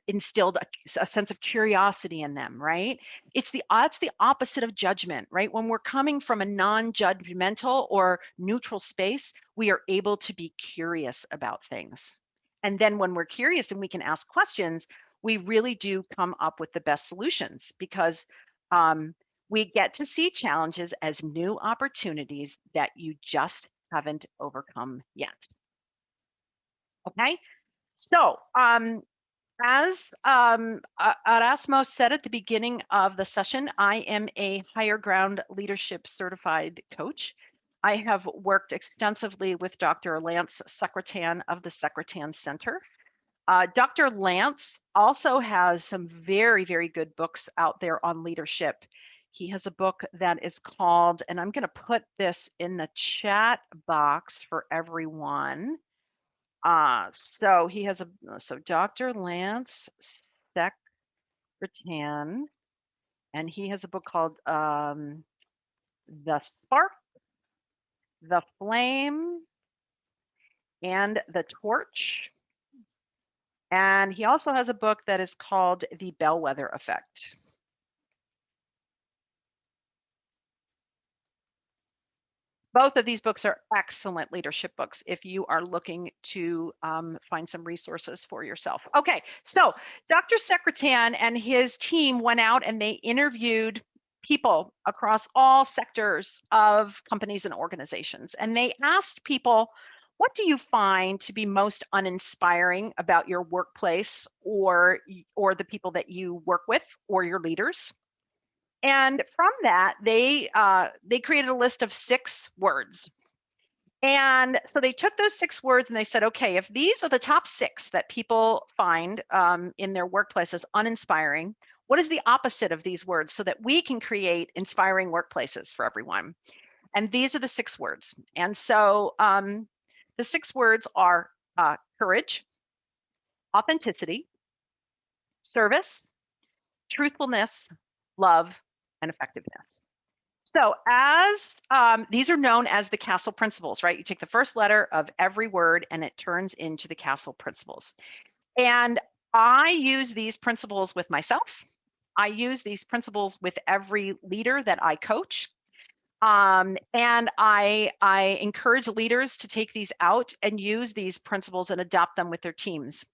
instilled a sense of curiosity in them, right? It's the opposite of judgment, right? When we're coming from a non-judgmental or neutral space, we are able to be curious about things. And then when we're curious and we can ask questions, we really do come up with the best solutions, because we get to see challenges as new opportunities that you just haven't overcome yet. Okay, so as Erasmus said at the beginning of the session, I am a Higher Ground Leadership Certified Coach. I have worked extensively with Dr. Lance Secretan of the Secretan Center. Dr. Lance also has some very, very good books out there on leadership. He has a book that is called, and I'm going to put this in the chat box for everyone. So he has so Dr. Lance Secretan, and he has a book called The Spark, The Flame, and the Torch. And he also has a book that is called The Bellwether Effect. Both of these books are excellent leadership books if you are looking to find some resources for yourself. Okay, so Dr. Secretan and his team went out and they interviewed people across all sectors of companies and organizations. And they asked people, what do you find to be most uninspiring about your workplace or the people that you work with or your leaders? And from that, they created a list of 6 words. And so they took those 6 words and they said, okay, if these are the top 6 that people find in their workplaces uninspiring, what is the opposite of these words so that we can create inspiring workplaces for everyone? And these are the 6 words. And so the 6 words are courage, authenticity, service, truthfulness, love, and effectiveness. So as these are known as the Castle principles, right? You take the first letter of every word and it turns into the Castle principles. And I use these principles with myself. I use these principles with every leader that I coach. And I encourage leaders to take these out and use these principles and adopt them with their teams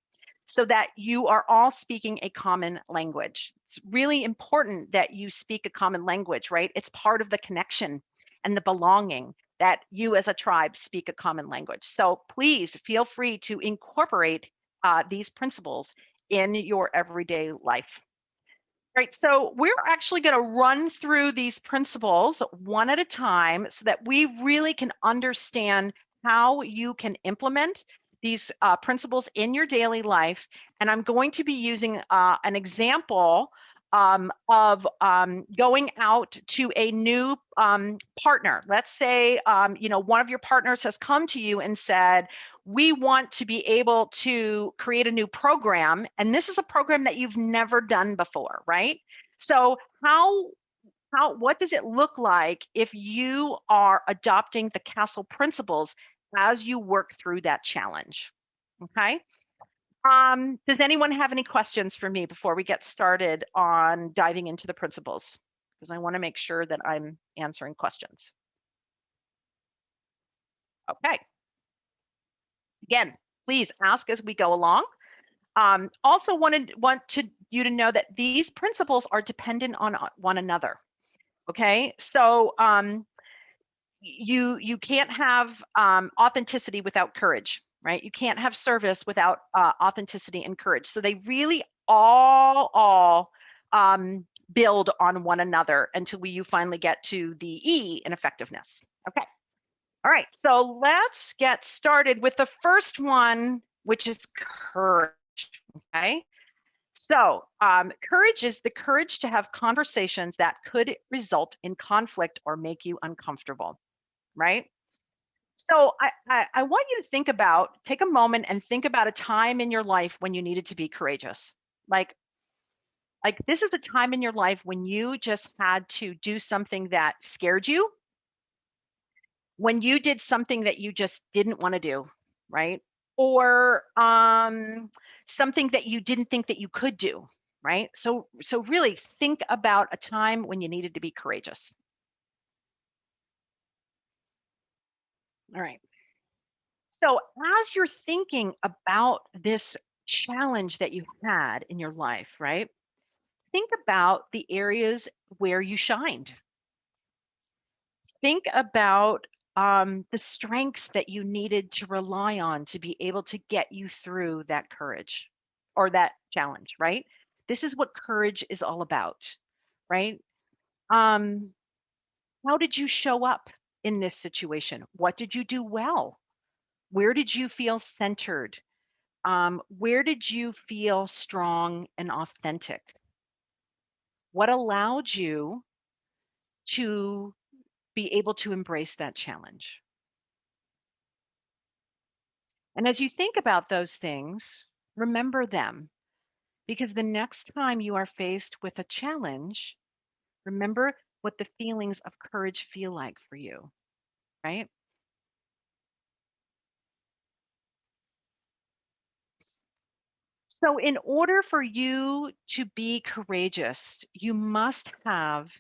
so that you are all speaking a common language. It's really important that you speak a common language, right? It's part of the connection and the belonging that you as a tribe speak a common language. So please feel free to incorporate these principles in your everyday life. Right, so we're actually going to run through these principles one at a time so that we really can understand how you can implement these principles in your daily life. And I'm going to be using an example of going out to a new partner. Let's say, one of your partners has come to you and said, we want to be able to create a new program. And this is a program that you've never done before, right? So what does it look like if you are adopting the castle principles as you work through that challenge? Okay. Does anyone have any questions for me before we get started on diving into the principles? Because I want to make sure that I'm answering questions. Okay. Again, please ask as we go along. Also want you to know that these principles are dependent on one another. Okay, so you can't have authenticity without courage, right? You can't have service without authenticity and courage. So they really all build on one another until you finally get to the E in effectiveness. Okay. All right, so let's get started with the first one, which is courage. Okay, so courage is the courage to have conversations that could result in conflict or make you uncomfortable, right? So I want you to take a moment and think about a time in your life when you needed to be courageous. Like this is a time in your life when you just had to do something that scared you, when you did something that you just didn't want to do, right? Or something that you didn't think that you could do, right? So really think about a time when you needed to be courageous. All right. So as you're thinking about this challenge that you had in your life, right? Think about the areas where you shined. Think about the strengths that you needed to rely on to be able to get you through that courage or that challenge, right? This is what courage is all about, right? Um, how did you show up in this situation? What did you do well? Where did you feel centered? Where did you feel strong and authentic? What allowed you to be able to embrace that challenge? And as you think about those things, remember them because the next time you are faced with a challenge, remember what the feelings of courage feel like for you, right? So, in order for you to be courageous, you must have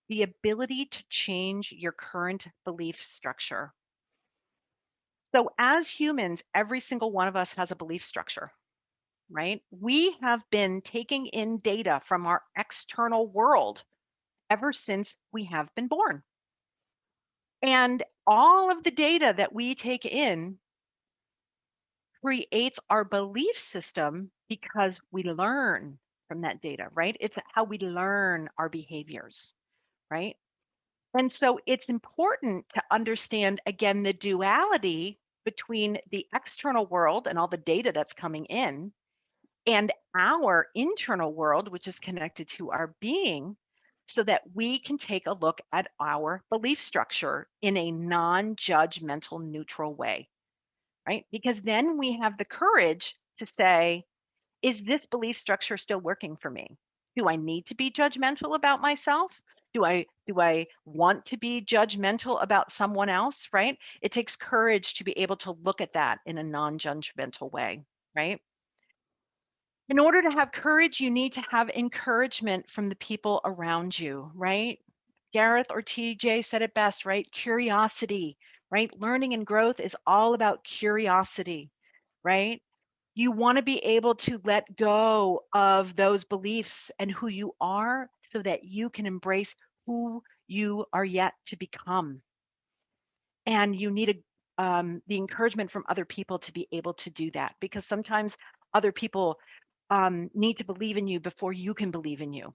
the ability to change your current belief structure. So, as humans, every single one of us has a belief structure, right? We have been taking in data from our external world ever since we have been born. And all of the data that we take in creates our belief system because we learn from that data, right? It's how we learn our behaviors, right? And so it's important to understand, again, the duality between the external world and all the data that's coming in and our internal world, which is connected to our being, so that we can take a look at our belief structure in a non-judgmental, neutral way, right? Because then we have the courage to say, is this belief structure still working for me? Do I need to be judgmental about myself? Do I want to be judgmental about someone else, right? It takes courage to be able to look at that in a non-judgmental way, right? In order to have courage, you need to have encouragement from the people around you, right? Gareth or TJ said it best, right? Curiosity, right? Learning and growth is all about curiosity, right? You want to be able to let go of those beliefs and who you are so that you can embrace who you are yet to become. And you need the encouragement from other people to be able to do that, because sometimes other people need to believe in you before you can believe in you.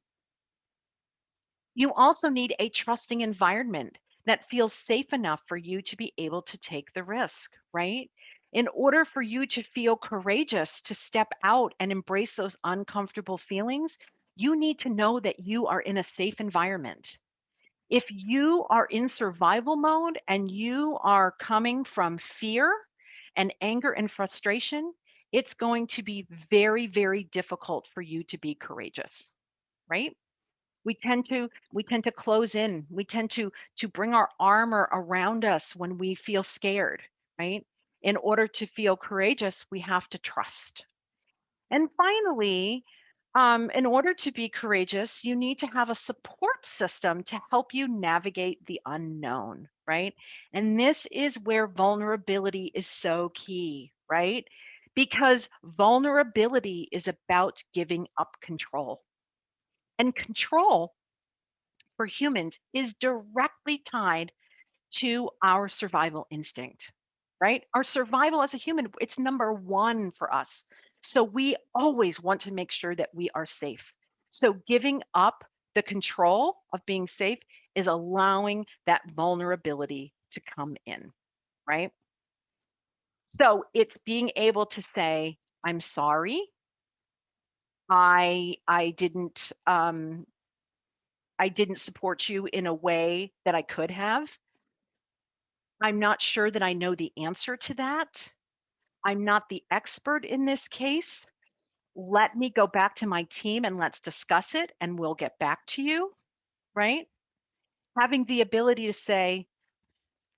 You also need a trusting environment that feels safe enough for you to be able to take the risk, right? In order for you to feel courageous to step out and embrace those uncomfortable feelings, you need to know that you are in a safe environment. If you are in survival mode and you are coming from fear and anger and frustration, it's going to be very, very difficult for you to be courageous, right? We tend to close in. We tend to bring our armor around us when we feel scared, right? In order to feel courageous, we have to trust. And finally, in order to be courageous, you need to have a support system to help you navigate the unknown, right? And this is where vulnerability is so key, right? Because vulnerability is about giving up control. And control for humans is directly tied to our survival instinct, right? Our survival as a human, it's number one for us. So we always want to make sure that we are safe. So giving up the control of being safe is allowing that vulnerability to come in, right? So it's being able to say, I'm sorry. I didn't I didn't support you in a way that I could have. I'm not sure that I know the answer to that. I'm not the expert in this case. Let me go back to my team and let's discuss it and we'll get back to you, right? Having the ability to say,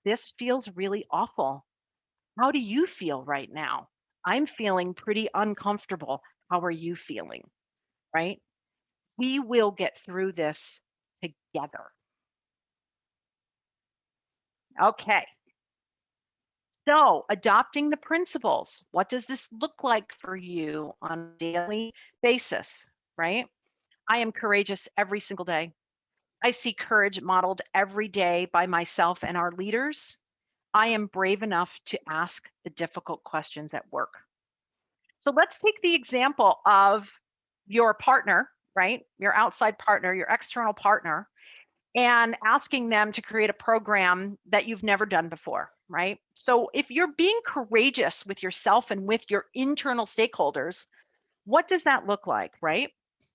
this feels really awful. How do you feel right now? I'm feeling pretty uncomfortable. How are you feeling? Right? We will get through this together. Okay. So, adopting the principles, what does this look like for you on a daily basis, right? I am courageous every single day. I see courage modeled every day by myself and our leaders. I am brave enough to ask the difficult questions at work. So, let's take the example of your partner, right? Your outside partner, your external partner, and asking them to create a program that you've never done before, right? So if you're being courageous with yourself and with your internal stakeholders, what does that look like, right?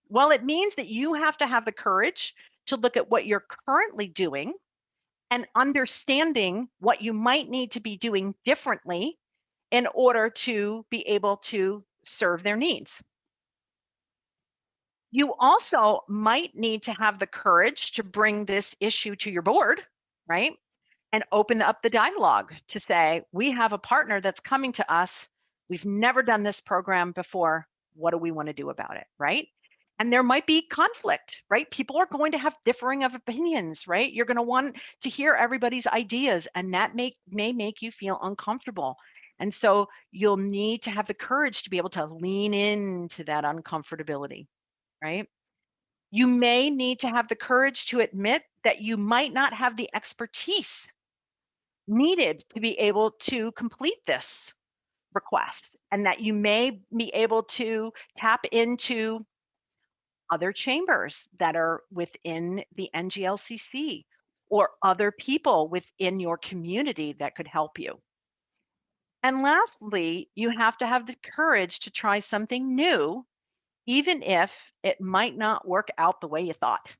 Well, it means that you have to have the courage to look at what you're currently doing and understanding what you might need to be doing differently in order to be able to serve their needs. You also might need to have the courage to bring this issue to your board, right? And open up the dialogue to say, we have a partner that's coming to us. We've never done this program before. What do we want to do about it, right? And there might be conflict, right? People are going to have differing of opinions, right? You're going to want to hear everybody's ideas, and that may make you feel uncomfortable. And so you'll need to have the courage to be able to lean into that uncomfortability, right? You may need to have the courage to admit that you might not have the expertise needed to be able to complete this request, and that you may be able to tap into other chambers that are within the NGLCC or other people within your community that could help you. And lastly, you have to have the courage to try something new, even if it might not work out the way you thought,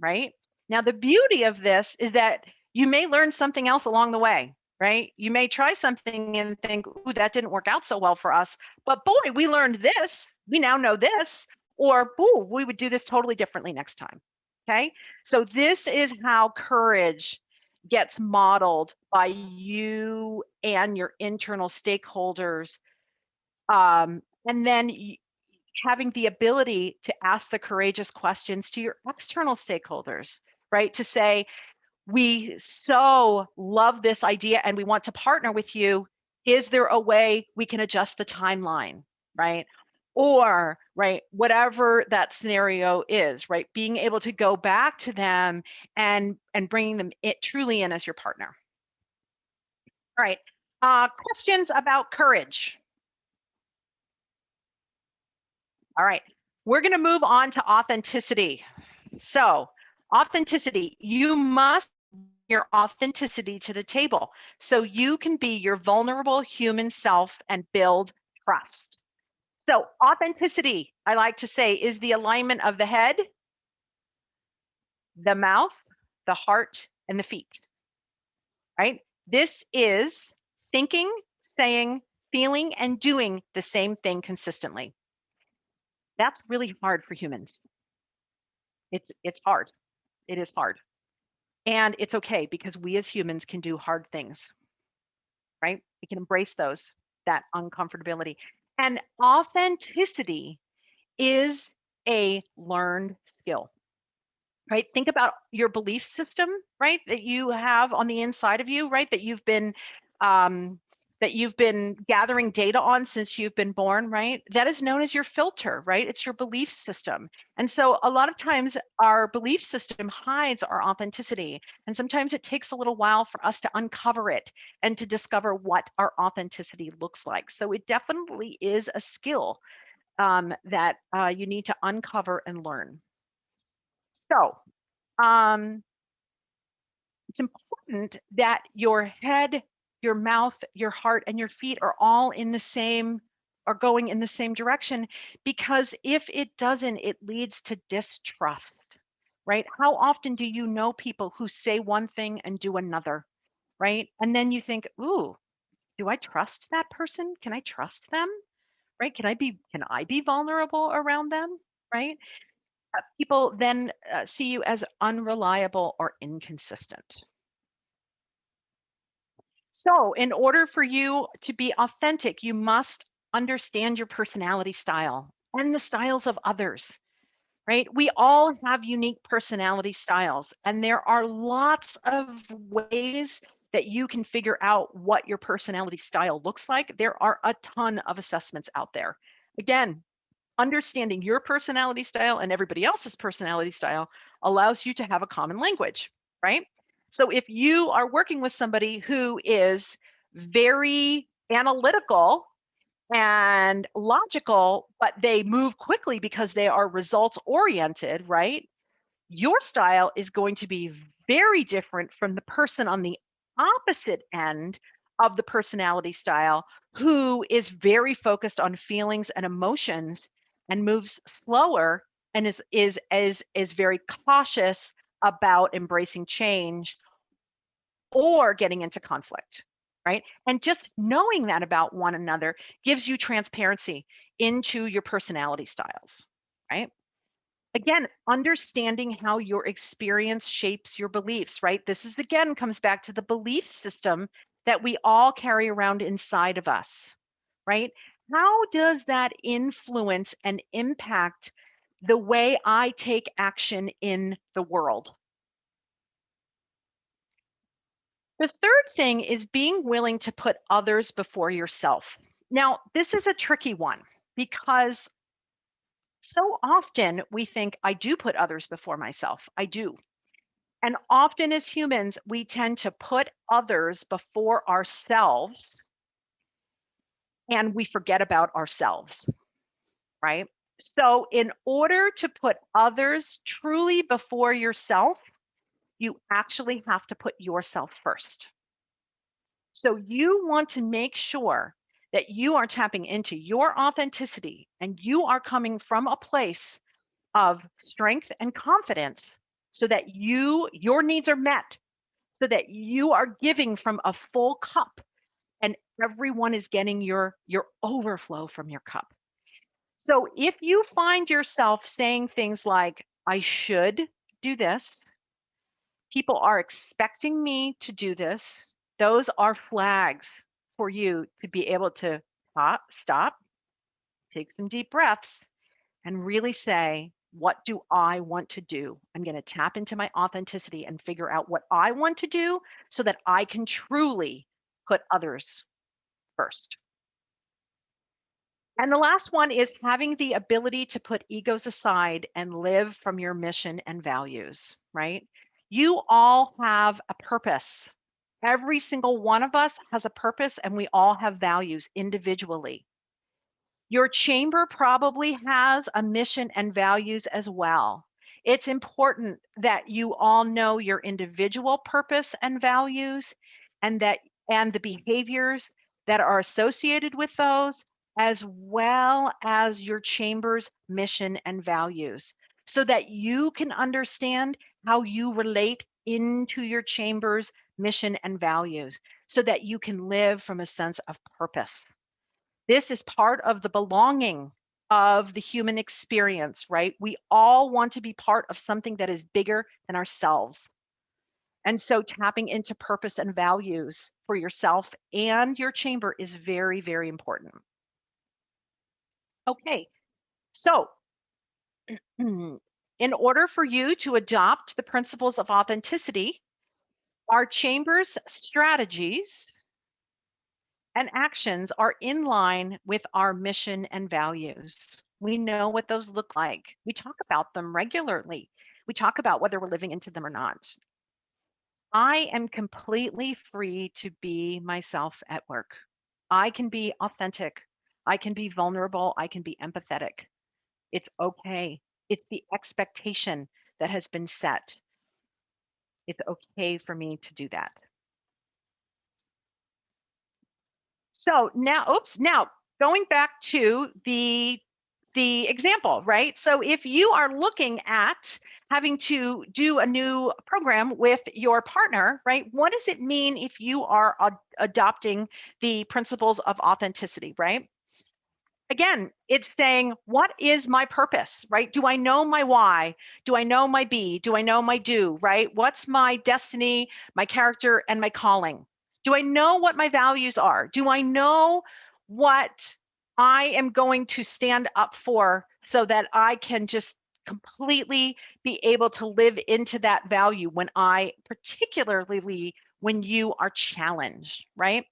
right? Now, the beauty of this is that you may learn something else along the way, right? You may try something and think, ooh, that didn't work out so well for us. But boy, we learned this. We now know this. Or, ooh, we would do this totally differently next time. Okay. So, this is how courage gets modeled by you and your internal stakeholders. And then having the ability to ask the courageous questions to your external stakeholders, right? To say, we so love this idea and we want to partner with you. Is there a way we can adjust the timeline, right? Or, right, whatever that scenario is, right? Being able to go back to them and bringing them truly in as your partner. All right, questions about courage. All right, we're going to move on to authenticity. So, authenticity, you must bring your authenticity to the table so you can be your vulnerable human self and build trust. So, authenticity, I like to say, is the alignment of the head, the mouth, the heart, and the feet, right? This is thinking, saying, feeling, and doing the same thing consistently. That's really hard for humans. It's hard. It is hard. And it's okay because we as humans can do hard things, right? We can embrace those, that uncomfortability. And authenticity is a learned skill, right? Think about your belief system, right? That you have on the inside of you, right? That you've been gathering data on since you've been born, right? That is known as your filter, right? It's your belief system. And so a lot of times our belief system hides our authenticity. And sometimes it takes a little while for us to uncover it and to discover what our authenticity looks like. So it definitely is a skill that you need to uncover and learn. So it's important that your head, your mouth, your heart, and your feet are all going in the same direction, because if it doesn't, it leads to distrust, right? How often do you know people who say one thing and do another, right? And then you think, ooh, do I trust that person? Can I trust them? Right? Can I be vulnerable around them? Right? People then see you as unreliable or inconsistent. So in order for you to be authentic, you must understand your personality style and the styles of others, right? We all have unique personality styles, and there are lots of ways that you can figure out what your personality style looks like. There are a ton of assessments out there. Again, understanding your personality style and everybody else's personality style allows you to have a common language, right? So if you are working with somebody who is very analytical and logical, but they move quickly because they are results oriented, right? Your style is going to be very different from the person on the opposite end of the personality style who is very focused on feelings and emotions and moves slower and is very cautious about embracing change or getting into conflict, right? And just knowing that about one another gives you transparency into your personality styles, right? Again, understanding how your experience shapes your beliefs, right? This is again comes back to the belief system that we all carry around inside of us, right? How does that influence and impact the way I take action in the world? The third thing is being willing to put others before yourself. Now, this is a tricky one because so often we think, I do put others before myself. I do. And often as humans, we tend to put others before ourselves and we forget about ourselves, right? So, in order to put others truly before yourself, you actually have to put yourself first. So, you want to make sure that you are tapping into your authenticity and you are coming from a place of strength and confidence so that your needs are met, so that you are giving from a full cup and everyone is getting your overflow from your cup. So if you find yourself saying things like, I should do this, people are expecting me to do this, those are flags for you to be able to stop, take some deep breaths, and really say, what do I want to do? I'm going to tap into my authenticity and figure out what I want to do so that I can truly put others first. And the last one is having the ability to put egos aside and live from your mission and values, right? You all have a purpose. Every single one of us has a purpose, and we all have values individually. Your chamber probably has a mission and values as well. It's important that you all know your individual purpose and values, and the behaviors that are associated with those, as well as your chamber's mission and values, so that you can understand how you relate into your chamber's mission and values, so that you can live from a sense of purpose. This is part of the belonging of the human experience, right? We all want to be part of something that is bigger than ourselves. And so tapping into purpose and values for yourself and your chamber is very, very important. Okay, so in order for you to adopt the principles of authenticity, our chamber's strategies and actions are in line with our mission and values. We know what those look like. We talk about them regularly. We talk about whether we're living into them or not. I am completely free to be myself at work. I can be authentic. I can be vulnerable. I can be empathetic. It's okay. It's the expectation that has been set. It's okay for me to do that. So now, now going back to the example, right? So if you are looking at having to do a new program with your partner, right? What does it mean if you are adopting the principles of authenticity, right? Again, it's saying, what is my purpose, right? Do I know my why? Do I know my be? Do I know my do, right? What's my destiny, my character, and my calling? Do I know what my values are? Do I know what I am going to stand up for so that I can just completely be able to live into that value particularly when you are challenged, right?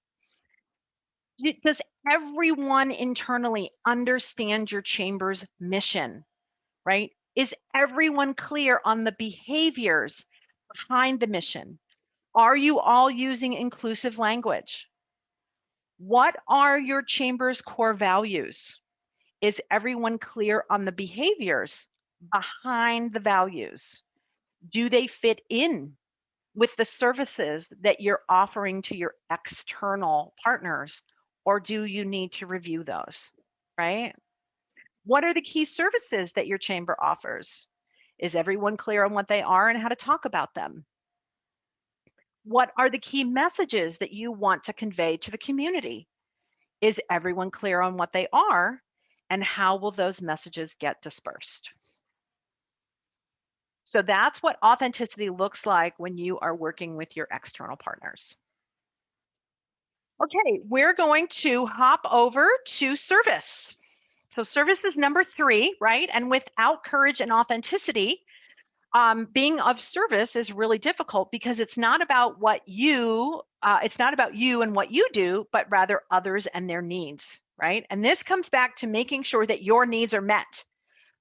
Does everyone internally understand your chamber's mission, right? Is everyone clear on the behaviors behind the mission? Are you all using inclusive language? What are your chamber's core values? Is everyone clear on the behaviors behind the values? Do they fit in with the services that you're offering to your external partners, or do you need to review those, right? What are the key services that your chamber offers? Is everyone clear on what they are and how to talk about them? What are the key messages that you want to convey to the community? Is everyone clear on what they are, and how will those messages get dispersed? So that's what authenticity looks like when you are working with your external partners. Okay, we're going to hop over to service. So service is number 3, right? And without courage and authenticity, being of service is really difficult because it's not about you and what you do, but rather others and their needs, right? And this comes back to making sure that your needs are met,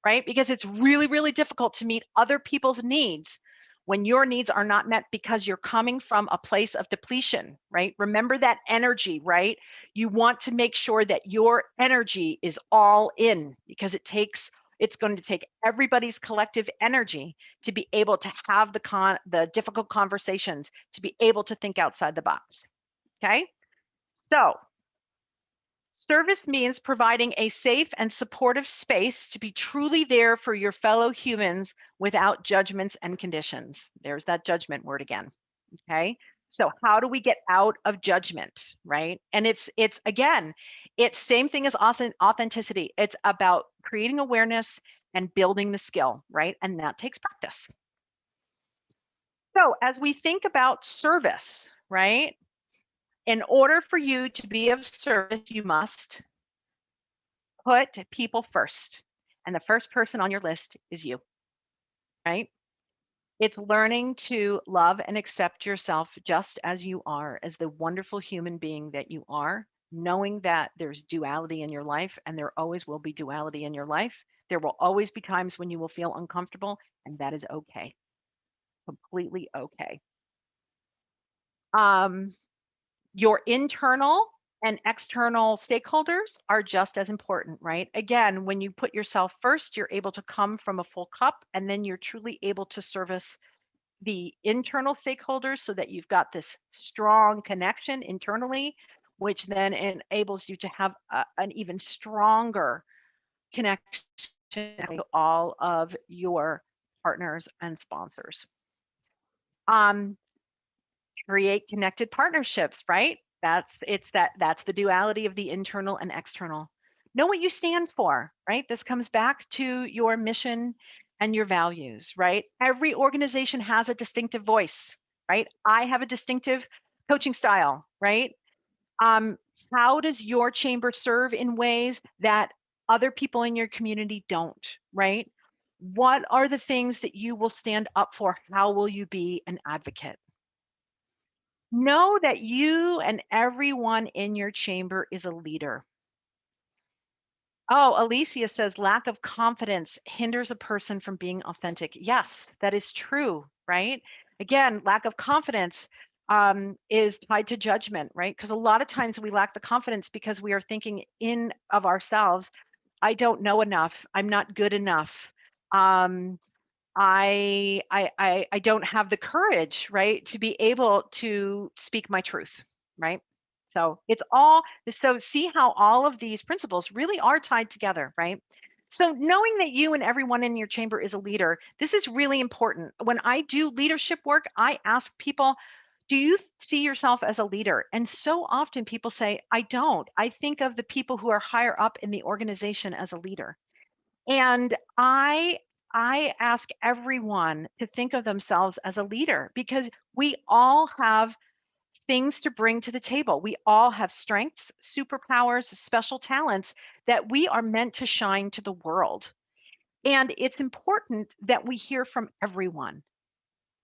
right? Because it's really, really difficult to meet other people's needs when your needs are not met because you're coming from a place of depletion, right? Remember that energy, right? You want to make sure that your energy is all in because it's going to take everybody's collective energy to be able to have the difficult conversations, to be able to think outside the box, okay? So service means providing a safe and supportive space to be truly there for your fellow humans without judgments and conditions. There's that judgment word again, okay? So how do we get out of judgment, right? And it's same thing as authenticity. It's about creating awareness and building the skill, right? And that takes practice. So as we think about service, right? In order for you to be of service, you must put people first And the first person on your list is you, right? It's learning to love and accept yourself just as you are, as the wonderful human being that you are, knowing that there's duality in your life and there always will be duality in your life. There will always be times when you will feel uncomfortable, and that is okay. Completely okay. Your internal and external stakeholders are just as important, right? Again, when you put yourself first, you're able to come from a full cup, and then you're truly able to service the internal stakeholders so that you've got this strong connection internally, which then enables you to have an even stronger connection to all of your partners and sponsors. Create connected partnerships, right? That's the duality of the internal and external. Know what you stand for, right? This comes back to your mission and your values, right? Every organization has a distinctive voice, right? I have a distinctive coaching style, right? How does your chamber serve in ways that other people in your community don't, right? What are the things that you will stand up for? How will you be an advocate? Know that you and everyone in your chamber is a leader. Oh, Alicia says lack of confidence hinders a person from being authentic. Yes, that is true, right? Again, lack of confidence is tied to judgment, right? Because a lot of times we lack the confidence because we are thinking in of ourselves, I don't know enough, I'm not good enough. I don't have the courage, right, to be able to speak my truth, right? So it's all, so see how all of these principles really are tied together, right? So knowing that you and everyone in your chamber is a leader, this is really important. When I do leadership work, I ask people, do you see yourself as a leader? And so often people say, I don't. I think of the people who are higher up in the organization as a leader. And I ask everyone to think of themselves as a leader because we all have things to bring to the table. We all have strengths, superpowers, special talents that we are meant to shine to the world. And it's important that we hear from everyone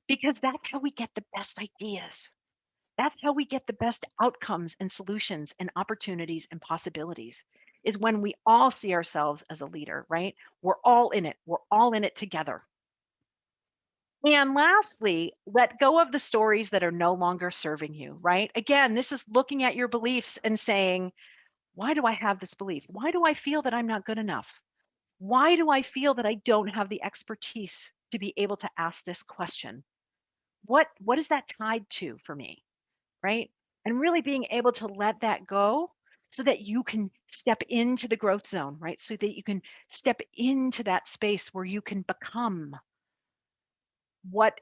because that's how we get the best ideas. That's how we get the best outcomes and solutions and opportunities and possibilities is when we all see ourselves as a leader, right? We're all in it. We're all in it together. And lastly, let go of the stories that are no longer serving you, right? Again, this is looking at your beliefs and saying, why do I have this belief? Why do I feel that I'm not good enough? Why do I feel that I don't have the expertise to be able to ask this question? What is that tied to for me? Right? And really being able to let that go so that you can step into the growth zone, right? So that you can step into that space where you can become what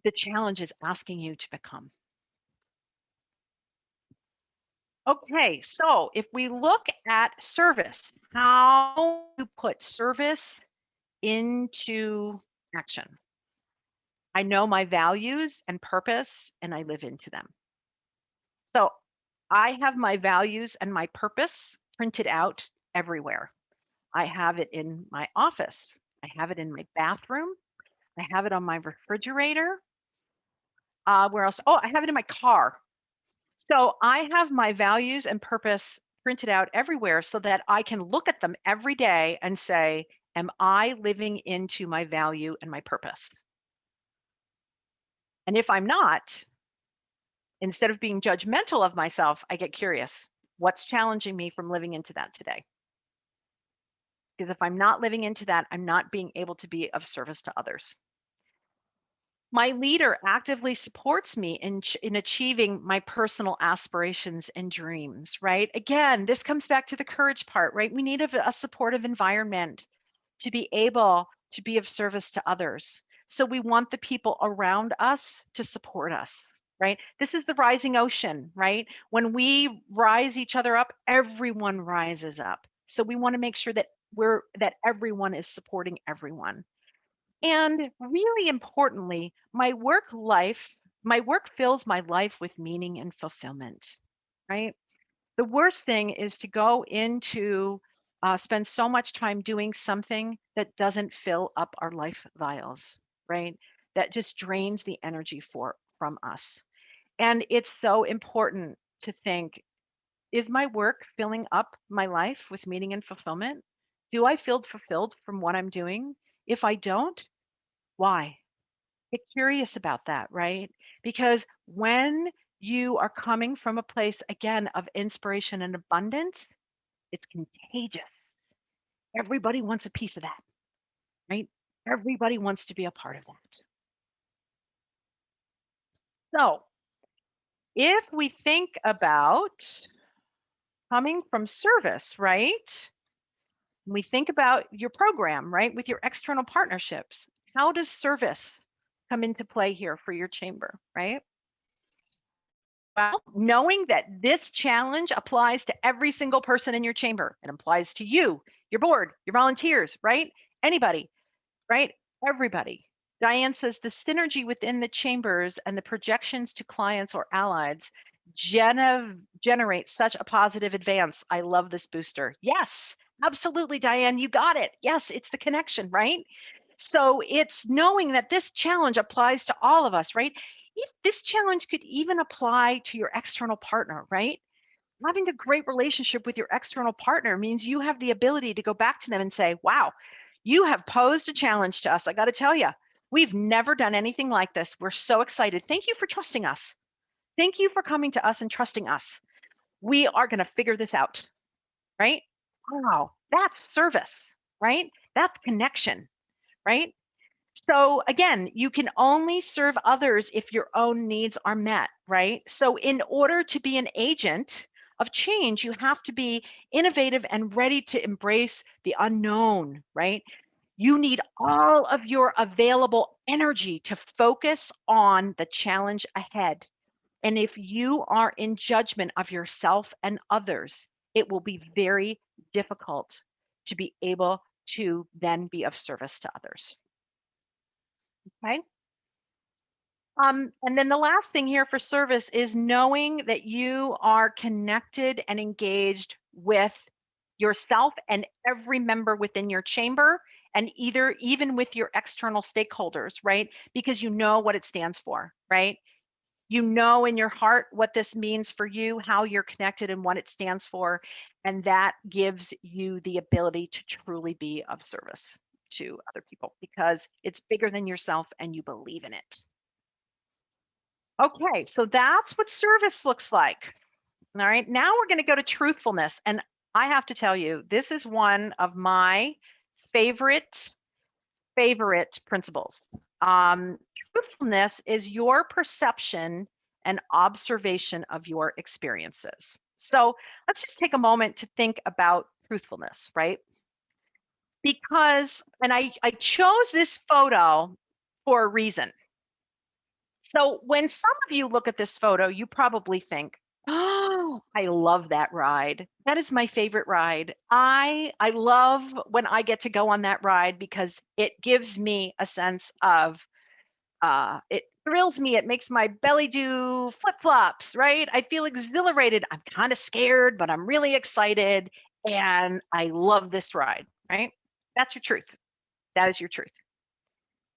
the challenge is asking you to become. Okay, so if we look at service, how to put service into action. I know my values and purpose, and I live into them. So I have my values and my purpose printed out everywhere. I have it in my office. I have it in my bathroom. I have it on my refrigerator. Where else? Oh, I have it in my car. So I have my values and purpose printed out everywhere so that I can look at them every day and say, am I living into my value and my purpose? And if I'm not, instead of being judgmental of myself, I get curious. What's challenging me from living into that today? Because if I'm not living into that, I'm not being able to be of service to others. My leader actively supports me in achieving my personal aspirations and dreams, right? Again, this comes back to the courage part, right? We need a supportive environment to be able to be of service to others. So we want the people around us to support us, right? This is the rising ocean, right? When we rise each other up, everyone rises up. So we want to make sure that everyone is supporting everyone. And really importantly, my work fills my life with meaning and fulfillment, right? The worst thing is to go into spend so much time doing something that doesn't fill up our life vials, right? That just drains the energy from us. And it's so important to think, is my work filling up my life with meaning and fulfillment? Do I feel fulfilled from what I'm doing? If I don't, why? Get curious about that, right? Because when you are coming from a place, again, of inspiration and abundance, it's contagious. Everybody wants a piece of that, right? Everybody wants to be a part of that. So if we think about coming from service, right? We think about your program, right? With your external partnerships. How does service come into play here for your chamber, right? Well, knowing that this challenge applies to every single person in your chamber, it applies to you, your board, your volunteers, right? Anybody, right? Everybody. Diane says the synergy within the chambers and the projections to clients or allies generate such a positive advance. I love this booster. Yes, absolutely, Diane, you got it. Yes, it's the connection, right? So it's knowing that this challenge applies to all of us, right? This challenge could even apply to your external partner, right? Having a great relationship with your external partner means you have the ability to go back to them and say, wow, you have posed a challenge to us. I got to tell you, we've never done anything like this. We're so excited. Thank you for trusting us. Thank you for coming to us and trusting us. We are going to figure this out, right? Wow, that's service, right? That's connection, right? So again, you can only serve others if your own needs are met, right? So in order to be an agent of change, you have to be innovative and ready to embrace the unknown, right? You need all of your available energy to focus on the challenge ahead. And if you are in judgment of yourself and others, it will be very difficult to be able to then be of service to others. Okay. And then the last thing here for service is knowing that you are connected and engaged with yourself and every member within your chamber, and even with your external stakeholders, right? Because you know what it stands for, right? You know in your heart what this means for you, how you're connected and what it stands for. And that gives you the ability to truly be of service to other people because it's bigger than yourself and you believe in it. Okay, so that's what service looks like. All right, now we're going to go to truthfulness. And I have to tell you, this is one of my favorite principles. Truthfulness is your perception and observation of your experiences. So let's just take a moment to think about truthfulness, right? Because, and I chose this photo for a reason. So when some of you look at this photo, you probably think, oh, I love that ride. That is my favorite ride. I love when I get to go on that ride because it gives me a sense of, it thrills me. It makes my belly do flip-flops, right? I feel exhilarated. I'm kind of scared, but I'm really excited. And I love this ride, right? That's your truth. That is your truth.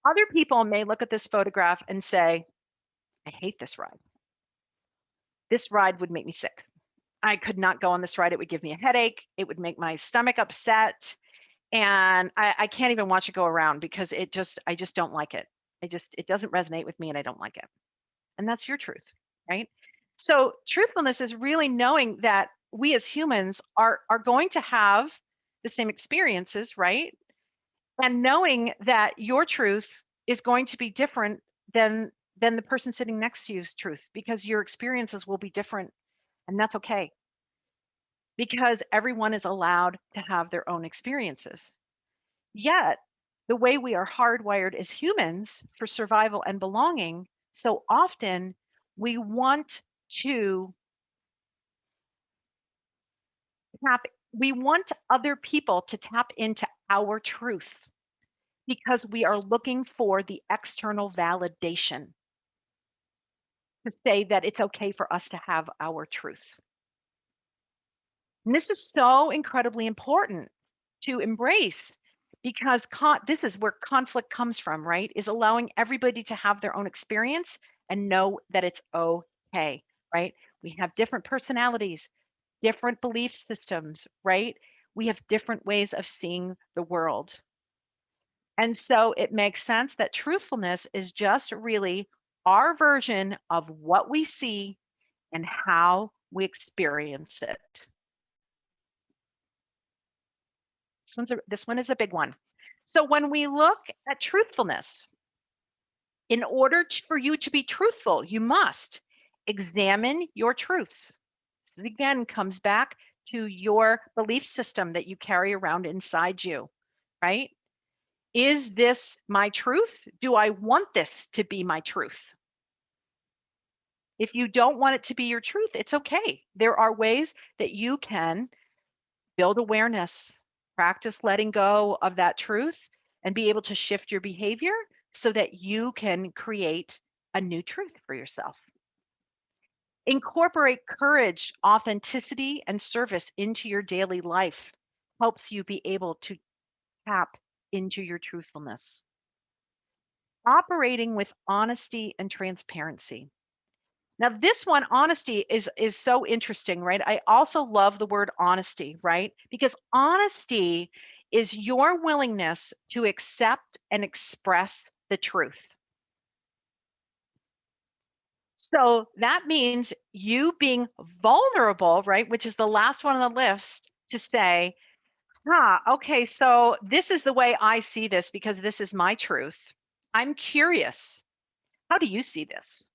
Other people may look at this photograph and say, I hate this ride. This ride would make me sick. I could not go on this ride. It would give me a headache. It would make my stomach upset. And I can't even watch it go around because I just don't like it. It doesn't resonate with me and I don't like it. And that's your truth, right? So truthfulness is really knowing that we as humans are going to have the same experiences, right? And knowing that your truth is going to be different than the person sitting next to you's truth because your experiences will be different, and that's okay because everyone is allowed to have their own experiences. Yet the way we are hardwired as humans for survival and belonging, so often we want other people to tap into our truth because we are looking for the external validation to say that it's okay for us to have our truth. And this is so incredibly important. to embrace, because this is where conflict comes from, right? Is allowing everybody to have their own experience and know that it's okay, right? We have different personalities, different belief systems, right? We have different ways of seeing the world. And so it makes sense that truthfulness is just really our version of what we see and how we experience it. This one is a big one. So when we look at truthfulness, in order for you to be truthful, you must examine your truths. This again comes back to your belief system that you carry around inside you, right? Is this my truth? Do I want this to be my truth? If you don't want it to be your truth, it's okay. There are ways that you can build awareness, practice letting go of that truth, and be able to shift your behavior so that you can create a new truth for yourself. Incorporate courage, authenticity, and service into your daily life. Helps you be able to tap into your truthfulness. Operating with honesty and transparency. Now, this one, honesty, is so interesting, right? I also love the word honesty, right? Because honesty is your willingness to accept and express the truth. So that means you being vulnerable, right? Which is the last one on the list, to say, okay, so this is the way I see this because this is my truth. I'm curious. How do you see this?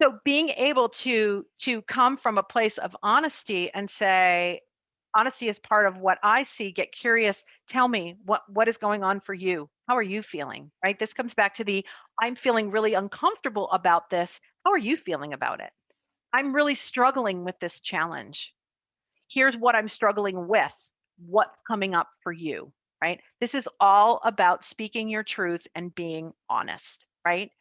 So being able to come from a place of honesty and say, honesty is part of what I see. Get curious. Tell me what is going on for you. How are you feeling? Right? This comes back to the I'm feeling really uncomfortable about this. How are you feeling about it? I'm really struggling with this challenge. Here's what I'm struggling with. What's coming up for you? Right? This is all about speaking your truth and being honest, right?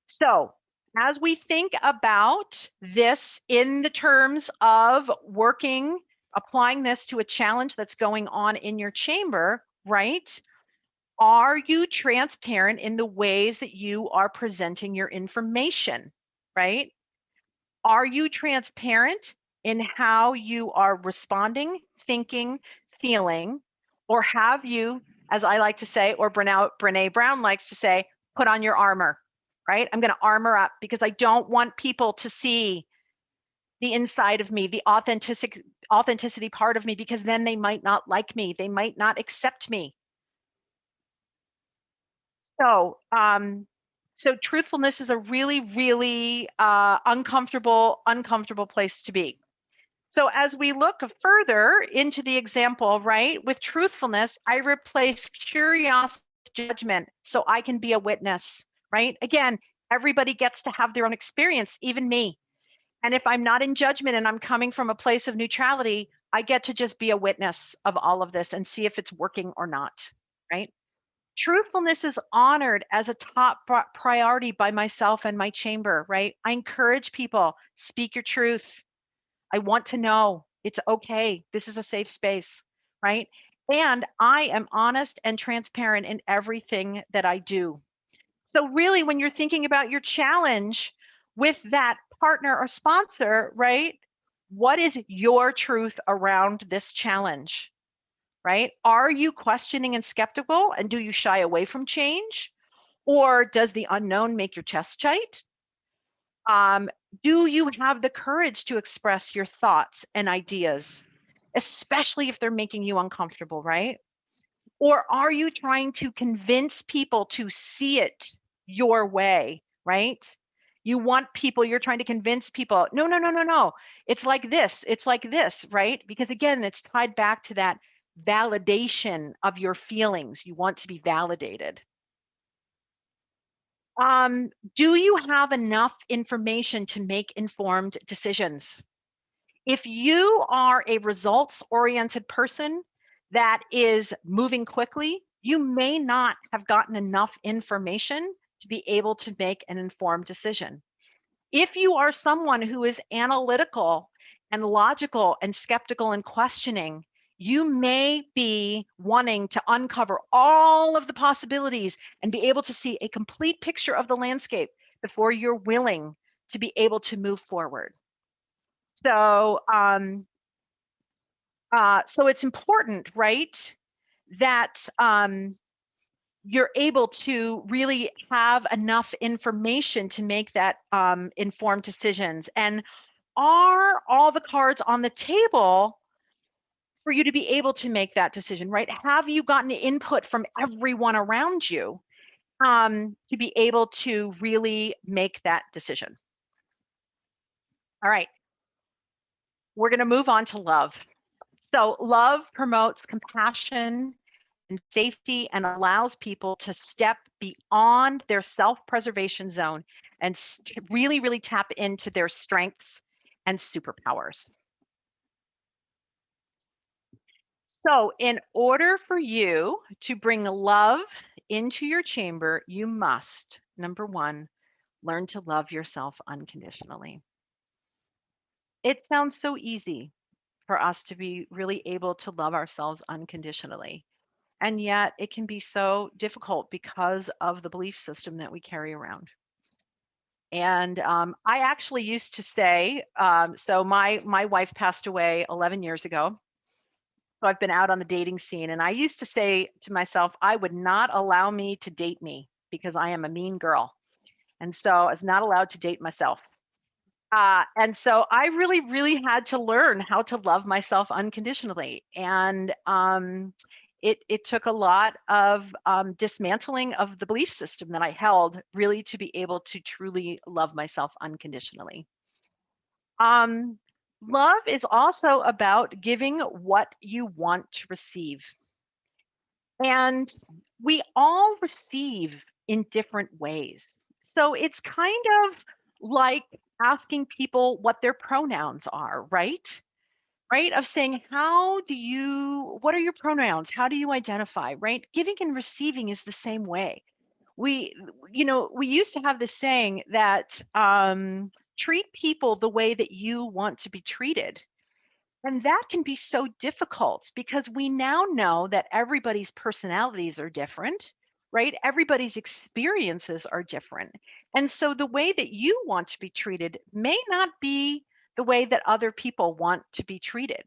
So, as we think about this in the terms of applying this to a challenge that's going on in your chamber, right? Are you transparent in the ways that you are presenting your information, right? Are you transparent in how you are responding, thinking, feeling, or have you, as I like to say, or Brene Brown likes to say, put on your armor, right? I'm going to armor up because I don't want people to see the inside of me, the authenticity part of me, because then they might not like me. They might not accept me. So, so truthfulness is a really, really uncomfortable place to be. So as we look further into the example, right, with truthfulness, I replace curiosity with judgment so I can be a witness, right? Again, everybody gets to have their own experience, even me. And if I'm not in judgment and I'm coming from a place of neutrality, I get to just be a witness of all of this and see if it's working or not, right? Truthfulness is honored as a top priority by myself and my chamber, right? I encourage people, speak your truth. I want to know it's okay. This is a safe space, right? And I am honest and transparent in everything that I do. So really, when you're thinking about your challenge with that partner or sponsor, right? What is your truth around this challenge, right? Are you questioning and skeptical, and do you shy away from change? Or does the unknown make your chest tight? Do you have the courage to express your thoughts and ideas, especially if they're making you uncomfortable, right? Or are you trying to convince people to see it your way, right? You're trying to convince people, no. It's like this, right? Because again, it's tied back to that validation of your feelings. You want to be validated. Do you have enough information to make informed decisions? If you are a results-oriented person that is moving quickly, you may not have gotten enough information to be able to make an informed decision. If you are someone who is analytical and logical and skeptical and questioning. You may be wanting to uncover all of the possibilities and be able to see a complete picture of the landscape before you're willing to be able to move forward. So, so it's important, right, that you're able to really have enough information to make that informed decisions. And are all the cards on the table for you to be able to make that decision, right? Have you gotten input from everyone around you to be able to really make that decision? All right, we're going to move on to love. So love promotes compassion and safety and allows people to step beyond their self-preservation zone and really, really tap into their strengths and superpowers. So in order for you to bring love into your chamber, you must, number one, learn to love yourself unconditionally. It sounds so easy for us to be really able to love ourselves unconditionally. And yet it can be so difficult because of the belief system that we carry around. And I actually used to say, so my wife passed away 11 years ago. So I've been out on the dating scene, and I used to say to myself, I would not allow me to date me because I am a mean girl. And so I was not allowed to date myself. And so I really, really had to learn how to love myself unconditionally. And it took a lot of dismantling of the belief system that I held really to be able to truly love myself unconditionally. Love is also about giving what you want to receive. And we all receive in different ways. So it's kind of like asking people what their pronouns are, right? Right? Of saying, what are your pronouns? How do you identify, right? Giving and receiving is the same way. We used to have this saying that treat people the way that you want to be treated. And that can be so difficult because we now know that everybody's personalities are different, right? Everybody's experiences are different. And so the way that you want to be treated may not be the way that other people want to be treated.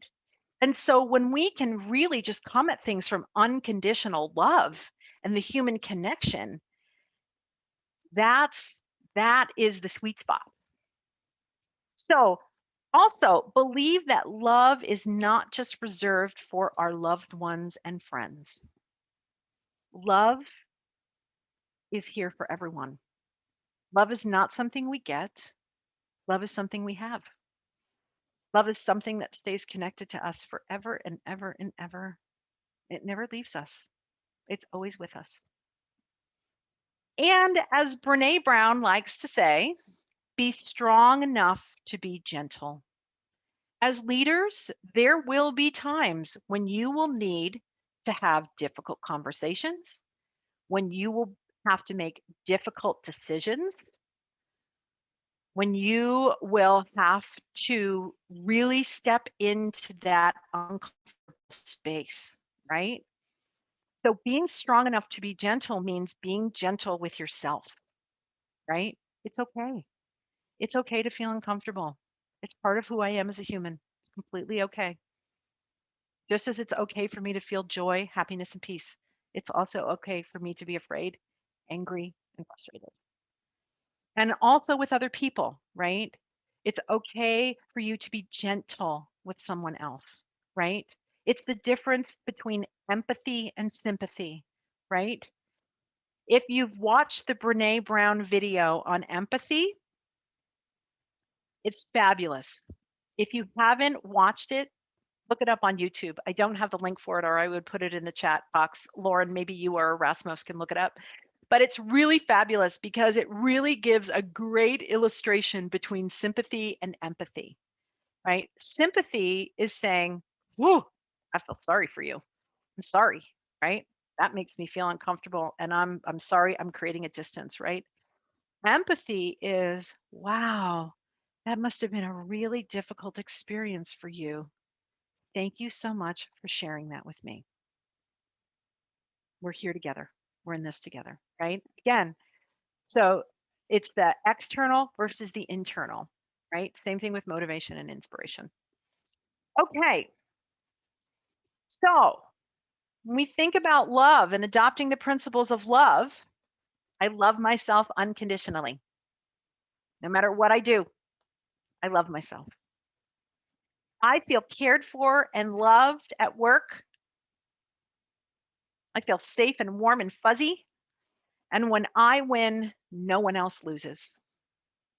And so when we can really just come at things from unconditional love and the human connection, that is the sweet spot. So also, believe that love is not just reserved for our loved ones and friends. Love is here for everyone. Love is not something we get. Love is something we have. Love is something that stays connected to us forever and ever and ever. It never leaves us. It's always with us. And as Brené Brown likes to say, be strong enough to be gentle. As leaders, there will be times when you will need to have difficult conversations, when you will have to make difficult decisions, when you will have to really step into that uncomfortable space, right? So being strong enough to be gentle means being gentle with yourself, right? It's okay. It's okay to feel uncomfortable. It's part of who I am as a human. It's completely okay. Just as it's okay for me to feel joy, happiness, and peace, it's also okay for me to be afraid, angry, and frustrated. And also with other people, right? It's okay for you to be gentle with someone else, right? It's the difference between empathy and sympathy, right? If you've watched the Brené Brown video on empathy, it's fabulous. If you haven't watched it, look it up on YouTube. I don't have the link for it, or I would put it in the chat box. Lauren, maybe you or Rasmus can look it up. But it's really fabulous because it really gives a great illustration between sympathy and empathy, right? Sympathy is saying, whoa, I feel sorry for you. I'm sorry, right? That makes me feel uncomfortable. And I'm sorry, I'm creating a distance, right? Empathy is, wow, That must have been a really difficult experience for you. Thank you so much for sharing that with me. We're here together. We're in this together, right? Again, so it's the external versus the internal, right? Same thing with motivation and inspiration. Okay. So when we think about love and adopting the principles of love, I love myself unconditionally. No matter what I do, I love myself. I feel cared for and loved at work. I feel safe and warm and fuzzy. And when I win, no one else loses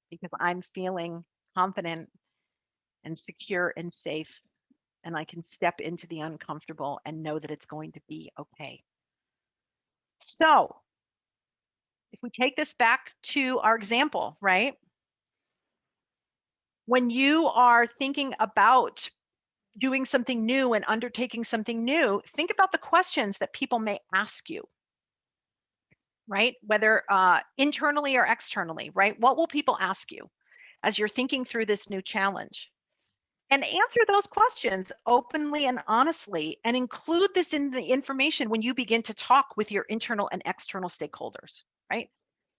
because I'm feeling confident and secure and safe. And I can step into the uncomfortable and know that it's going to be okay. So if we take this back to our example, right? When you are thinking about doing something new and undertaking something new, think about the questions that people may ask you, right? Whether internally or externally, right? What will people ask you as you're thinking through this new challenge? And answer those questions openly and honestly, and include this in the information when you begin to talk with your internal and external stakeholders, right?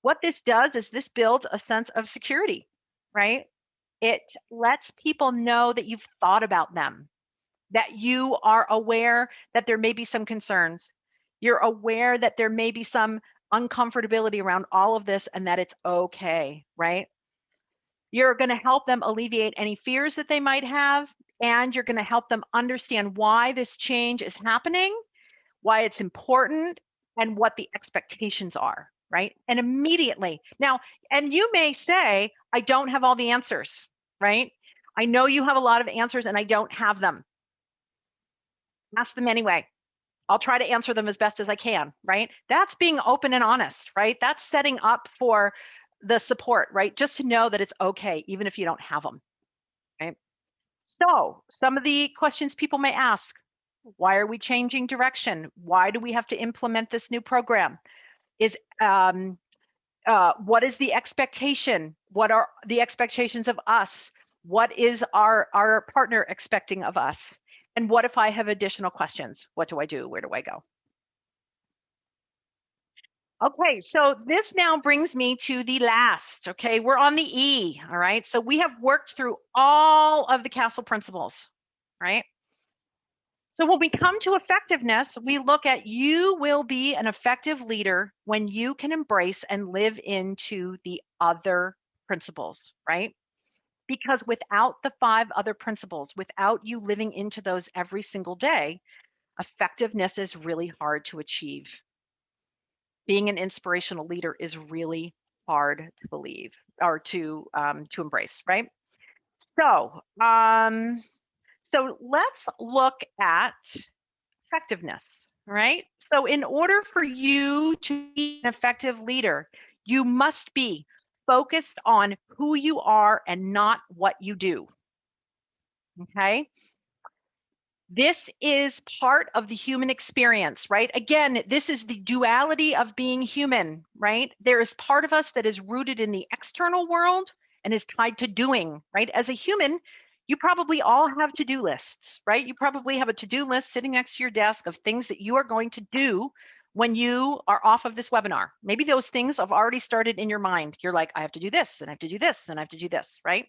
What this does is this builds a sense of security, right? It lets people know that you've thought about them, that you are aware that there may be some concerns. You're aware that there may be some uncomfortability around all of this and that it's okay, right? You're going to help them alleviate any fears that they might have, and you're going to help them understand why this change is happening, why it's important, and what the expectations are, right? And immediately, now, and you may say, I don't have all the answers, right? I know you have a lot of answers and I don't have them. Ask them anyway. I'll try to answer them as best as I can, right? That's being open and honest, right? That's setting up for the support, right? Just to know that it's okay, even if you don't have them, right? So some of the questions people may ask: why are we changing direction? Why do we have to implement this new program? What is the expectation? What are the expectations of us? What is our partner expecting of us? And what if I have additional questions? What do I do? Where do I go? Okay, so this now brings me to the last. Okay, we're on the E. All right, so we have worked through all of the castle principles, right? So when we come to effectiveness, we look at you will be an effective leader when you can embrace and live into the other principles, right? Because without the 5 other principles, without you living into those every single day, effectiveness is really hard to achieve. Being an inspirational leader is really hard to believe or to embrace, right? So, so let's look at effectiveness, right? So in order for you to be an effective leader, you must be focused on who you are and not what you do. Okay? This is part of the human experience, right? Again, this is the duality of being human, right? There is part of us that is rooted in the external world and is tied to doing, right? As a human, you probably all have to-do lists, right? You probably have a to-do list sitting next to your desk of things that you are going to do when you are off of this webinar. Maybe those things have already started in your mind. You're like, I have to do this, and I have to do this, and I have to do this, right?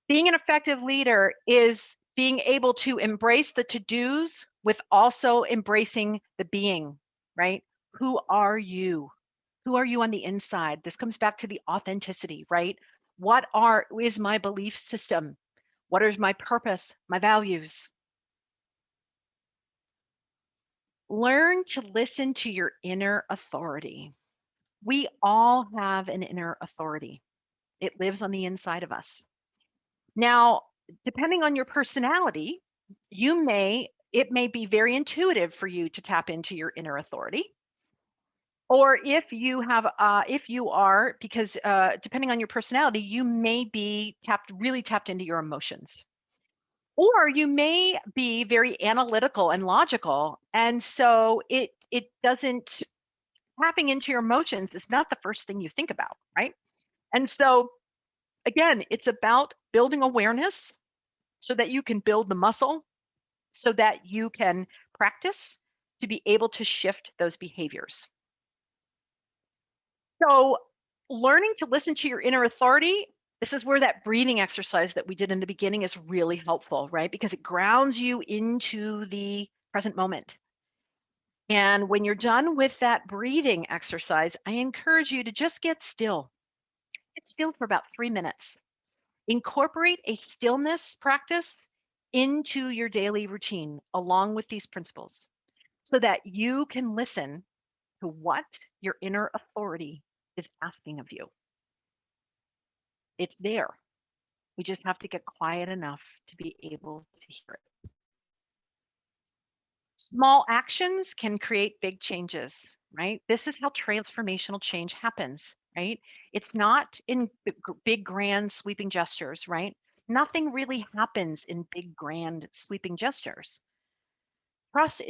Being an effective leader is being able to embrace the to-dos with also embracing the being, right? Who are you? Who are you on the inside? This comes back to the authenticity, right? What is my belief system? What is my purpose, my values? Learn to listen to your inner authority. We all have an inner authority. It lives on the inside of us. Now, depending on your personality, it may be very intuitive for you to tap into your inner authority. Or if you are, because depending on your personality, you may be really tapped into your emotions. Or you may be very analytical and logical. And so it doesn't, tapping into your emotions is not the first thing you think about, right? And so again, it's about building awareness so that you can build the muscle, so that you can practice to be able to shift those behaviors. So learning to listen to your inner authority, this is where that breathing exercise that we did in the beginning is really helpful, right? Because it grounds you into the present moment. And when you're done with that breathing exercise, I encourage you to just get still. Get still for about 3 minutes. Incorporate a stillness practice into your daily routine along with these principles so that you can listen to what your inner authority is asking of you. It's there. We just have to get quiet enough to be able to hear it. Small actions can create big changes, right? This is how transformational change happens, right? It's not in big, grand, sweeping gestures, right? Nothing really happens in big, grand, sweeping gestures. Trust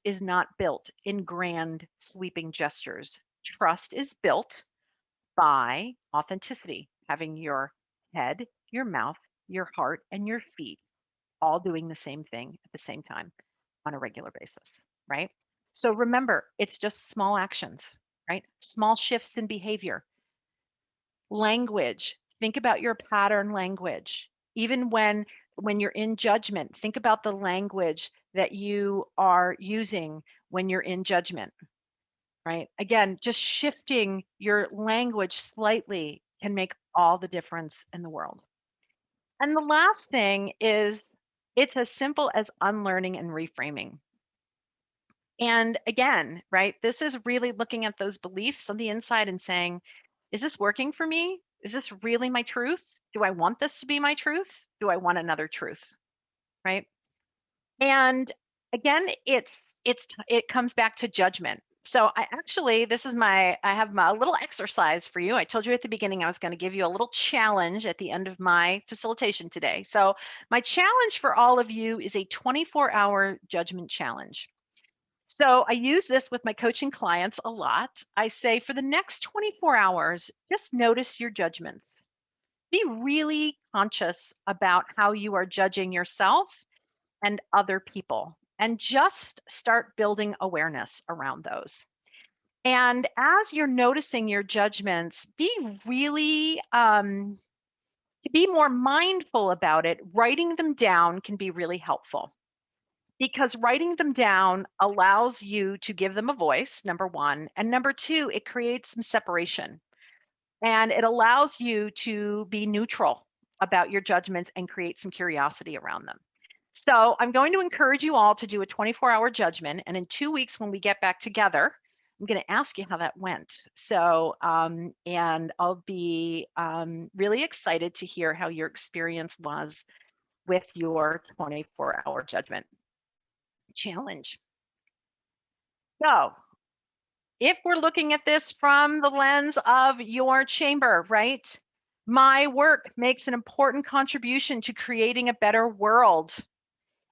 is not built in grand, sweeping gestures. Trust is built by authenticity, having your head, your mouth, your heart, and your feet all doing the same thing at the same time on a regular basis, right? So remember, it's just small actions, right? Small shifts in behavior. Language, think about your pattern language. Even when you're in judgment, think about the language that you are using when you're in judgment, right? Again, just shifting your language slightly can make all the difference in the world. And the last thing is it's as simple as unlearning and reframing. And again, right, this is really looking at those beliefs on the inside and saying, is this working for me? Is this really my truth? Do I want this to be my truth? Do I want another truth? Right? And again, it comes back to judgment. So I have my little exercise for you. I told you at the beginning I was going to give you a little challenge at the end of my facilitation today. So my challenge for all of you is a 24-hour judgment challenge. So I use this with my coaching clients a lot. I say for the next 24 hours, just notice your judgments. Be really conscious about how you are judging yourself and other people, and just start building awareness around those. And as you're noticing your judgments, be really to be more mindful about it. Writing them down can be really helpful because writing them down allows you to give them a voice, number one, and number two, it creates some separation and it allows you to be neutral about your judgments and create some curiosity around them. So I'm going to encourage you all to do a 24-hour judgment. And in 2 weeks, when we get back together, I'm going to ask you how that went. So, and I'll be really excited to hear how your experience was with your 24-hour judgment challenge. So if we're looking at this from the lens of your chamber, right? My work makes an important contribution to creating a better world.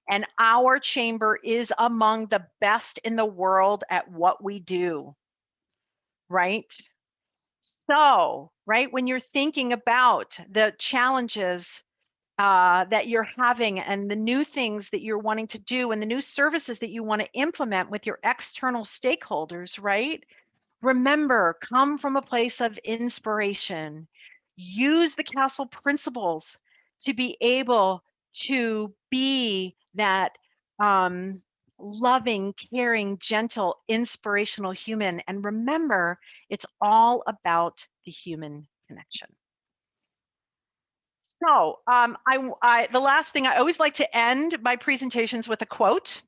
And our chamber is among the best in the world at what we do, right? So, right, when you're thinking about the challenges that you're having and the new things that you're wanting to do and the new services that you want to implement with your external stakeholders, right? Remember, come from a place of inspiration. Use the castle principles to be able to be that loving, caring, gentle, inspirational human. And remember, it's all about the human connection. So the last thing, I always like to end my presentations with a quote.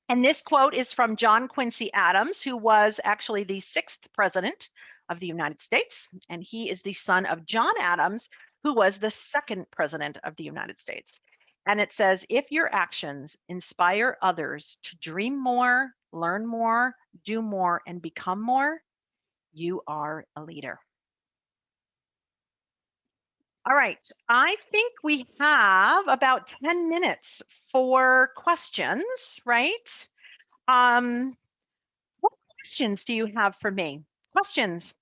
And this quote is from John Quincy Adams, who was actually the 6th president of the United States. And he is the son of John Adams, who was the 2nd president of the United States. And it says, if your actions inspire others to dream more, learn more, do more, and become more, you are a leader. All right, I think we have about 10 minutes for questions, right? What questions do you have for me? Questions,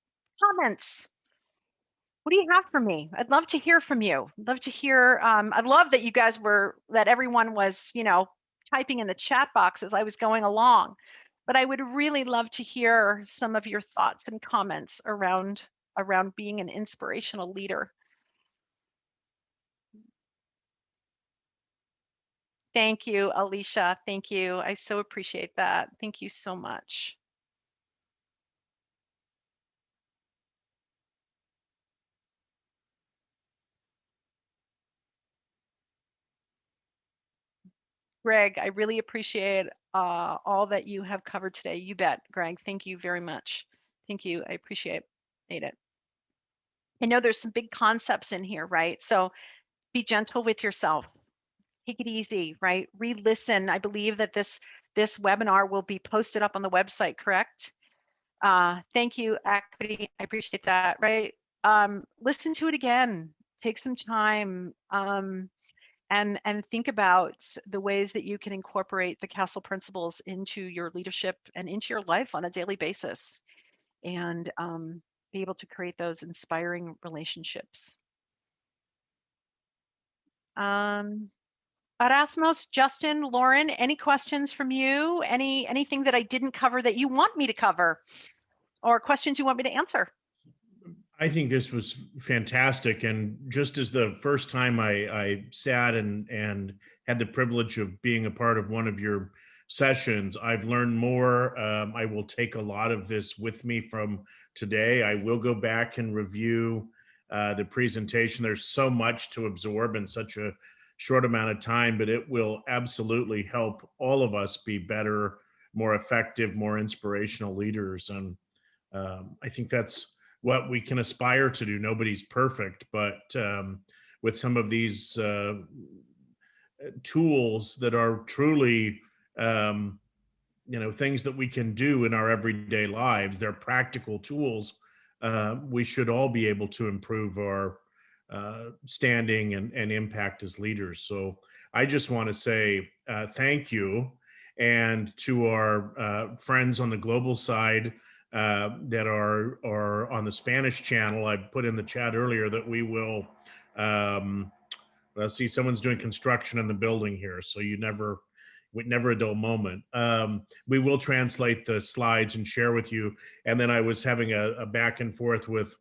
comments? What do you have for me? I'd love to hear from you. I'd love to hear. I love that you guys that everyone was, typing in the chat box as I was going along. But I would really love to hear some of your thoughts and comments around being an inspirational leader. Thank you, Alicia. Thank you. I so appreciate that. Thank you so much. Greg, I really appreciate all that you have covered today. You bet, Greg. Thank you very much. Thank you. I appreciate it. I know there's some big concepts in here, right? So be gentle with yourself. Take it easy, right? Re-listen. I believe that this webinar will be posted up on the website, correct? Thank you, Equity. I appreciate that, right? Listen to it again. Take some time. And think about the ways that you can incorporate the Castle principles into your leadership and into your life on a daily basis, and be able to create those inspiring relationships. Erasmus, Justin, Lauren, any questions from you? Anything that I didn't cover that you want me to cover, or questions you want me to answer? I think this was fantastic. And just as the first time I sat and had the privilege of being a part of one of your sessions, I've learned more. I will take a lot of this with me from today. I will go back and review the presentation. There's so much to absorb in such a short amount of time, but it will absolutely help all of us be better, more effective, more inspirational leaders. And I think that's what we can aspire to do. Nobody's perfect, but with some of these tools that are truly, things that we can do in our everyday lives, they're practical tools. We should all be able to improve our standing and impact as leaders. So I just want to say thank you. And to our friends on the global side, that are on the Spanish channel. I put in the chat earlier that we will see someone's doing construction in the building here, so never a dull moment. We will translate the slides and share with you. And then I was having a back and forth with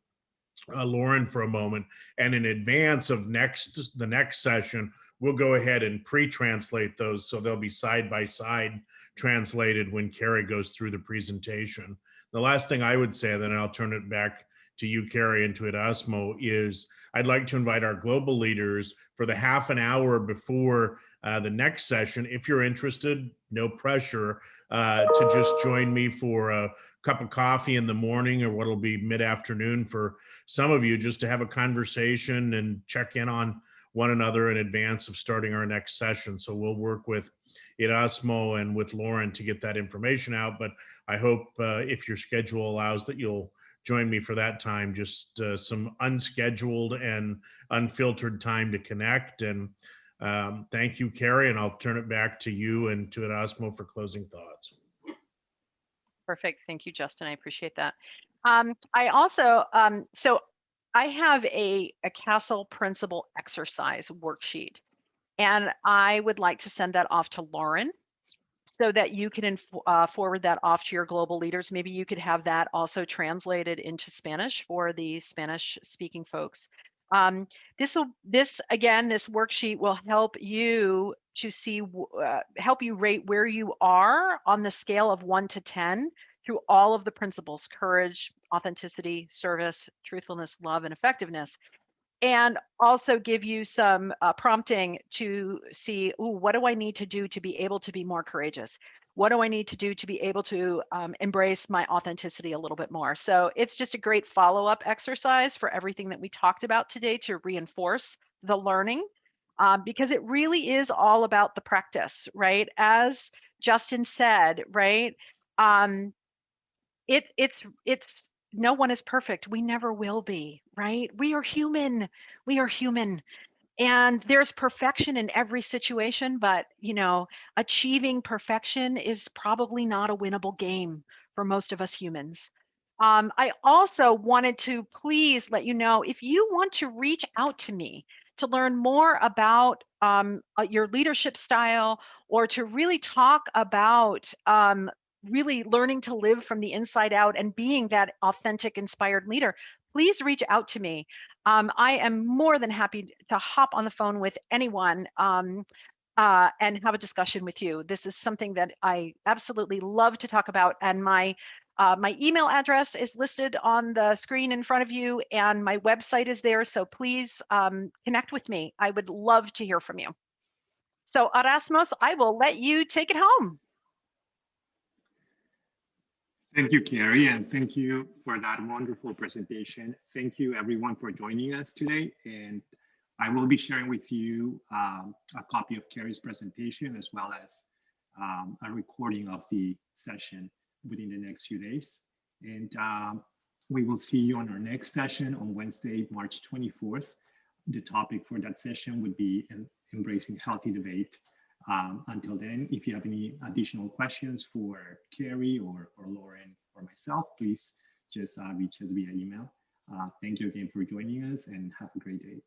Lauren for a moment, and in advance of the next session, we'll go ahead and pre-translate those, so they'll be side by side translated when Carrie goes through the presentation. The last thing I would say, then I'll turn it back to you, Carrie, and to Erasmo, is I'd like to invite our global leaders for the half an hour before the next session, if you're interested, no pressure, to just join me for a cup of coffee in the morning, or what'll be mid-afternoon for some of you, just to have a conversation and check in on one another in advance of starting our next session. So we'll work with Erasmo and with Lauren to get that information out. But I hope if your schedule allows, that you'll join me for that time, just some unscheduled and unfiltered time to connect. And thank you, Carrie, and I'll turn it back to you and to Erasmo for closing thoughts. Perfect. Thank you, Justin. I appreciate that. I also, so I have a Castle Principle exercise worksheet, and I would like to send that off to Lauren so that you can forward that off to your global leaders. Maybe you could have that also translated into Spanish for the Spanish speaking folks. This worksheet will help you to see, help you rate where you are on the scale of 1 to 10 through all of the principles: courage, authenticity, service, truthfulness, love, and effectiveness. And also give you some prompting to see, what do I need to do to be able to be more courageous? What do I need to do to be able to embrace my authenticity a little bit more? So it's just a great follow-up exercise for everything that we talked about today to reinforce the learning, because it really is all about the practice, right? As Justin said, right? It's no one is perfect. We never will be, right? We are human. We are human. And there's perfection in every situation, but achieving perfection is probably not a winnable game for most of us humans. I also wanted to please let you know, if you want to reach out to me to learn more about your leadership style, or to really talk about really learning to live from the inside out and being that authentic, inspired leader, please reach out to me. I am more than happy to hop on the phone with anyone and have a discussion with you. This is something that I absolutely love to talk about, and my email address is listed on the screen in front of you, and my website is there. So please connect with me. I would love to hear from you. So Erasmus, I will let you take it home. Thank you, Carrie, and thank you for that wonderful presentation. Thank you, everyone, for joining us today. And I will be sharing with you a copy of Carrie's presentation, as well as a recording of the session within the next few days. And we will see you on our next session on Wednesday, March 24th. The topic for that session would be embracing healthy debate. Until then, if you have any additional questions for Carrie or Lauren or myself, please just reach us via email. Thank you again for joining us, and have a great day.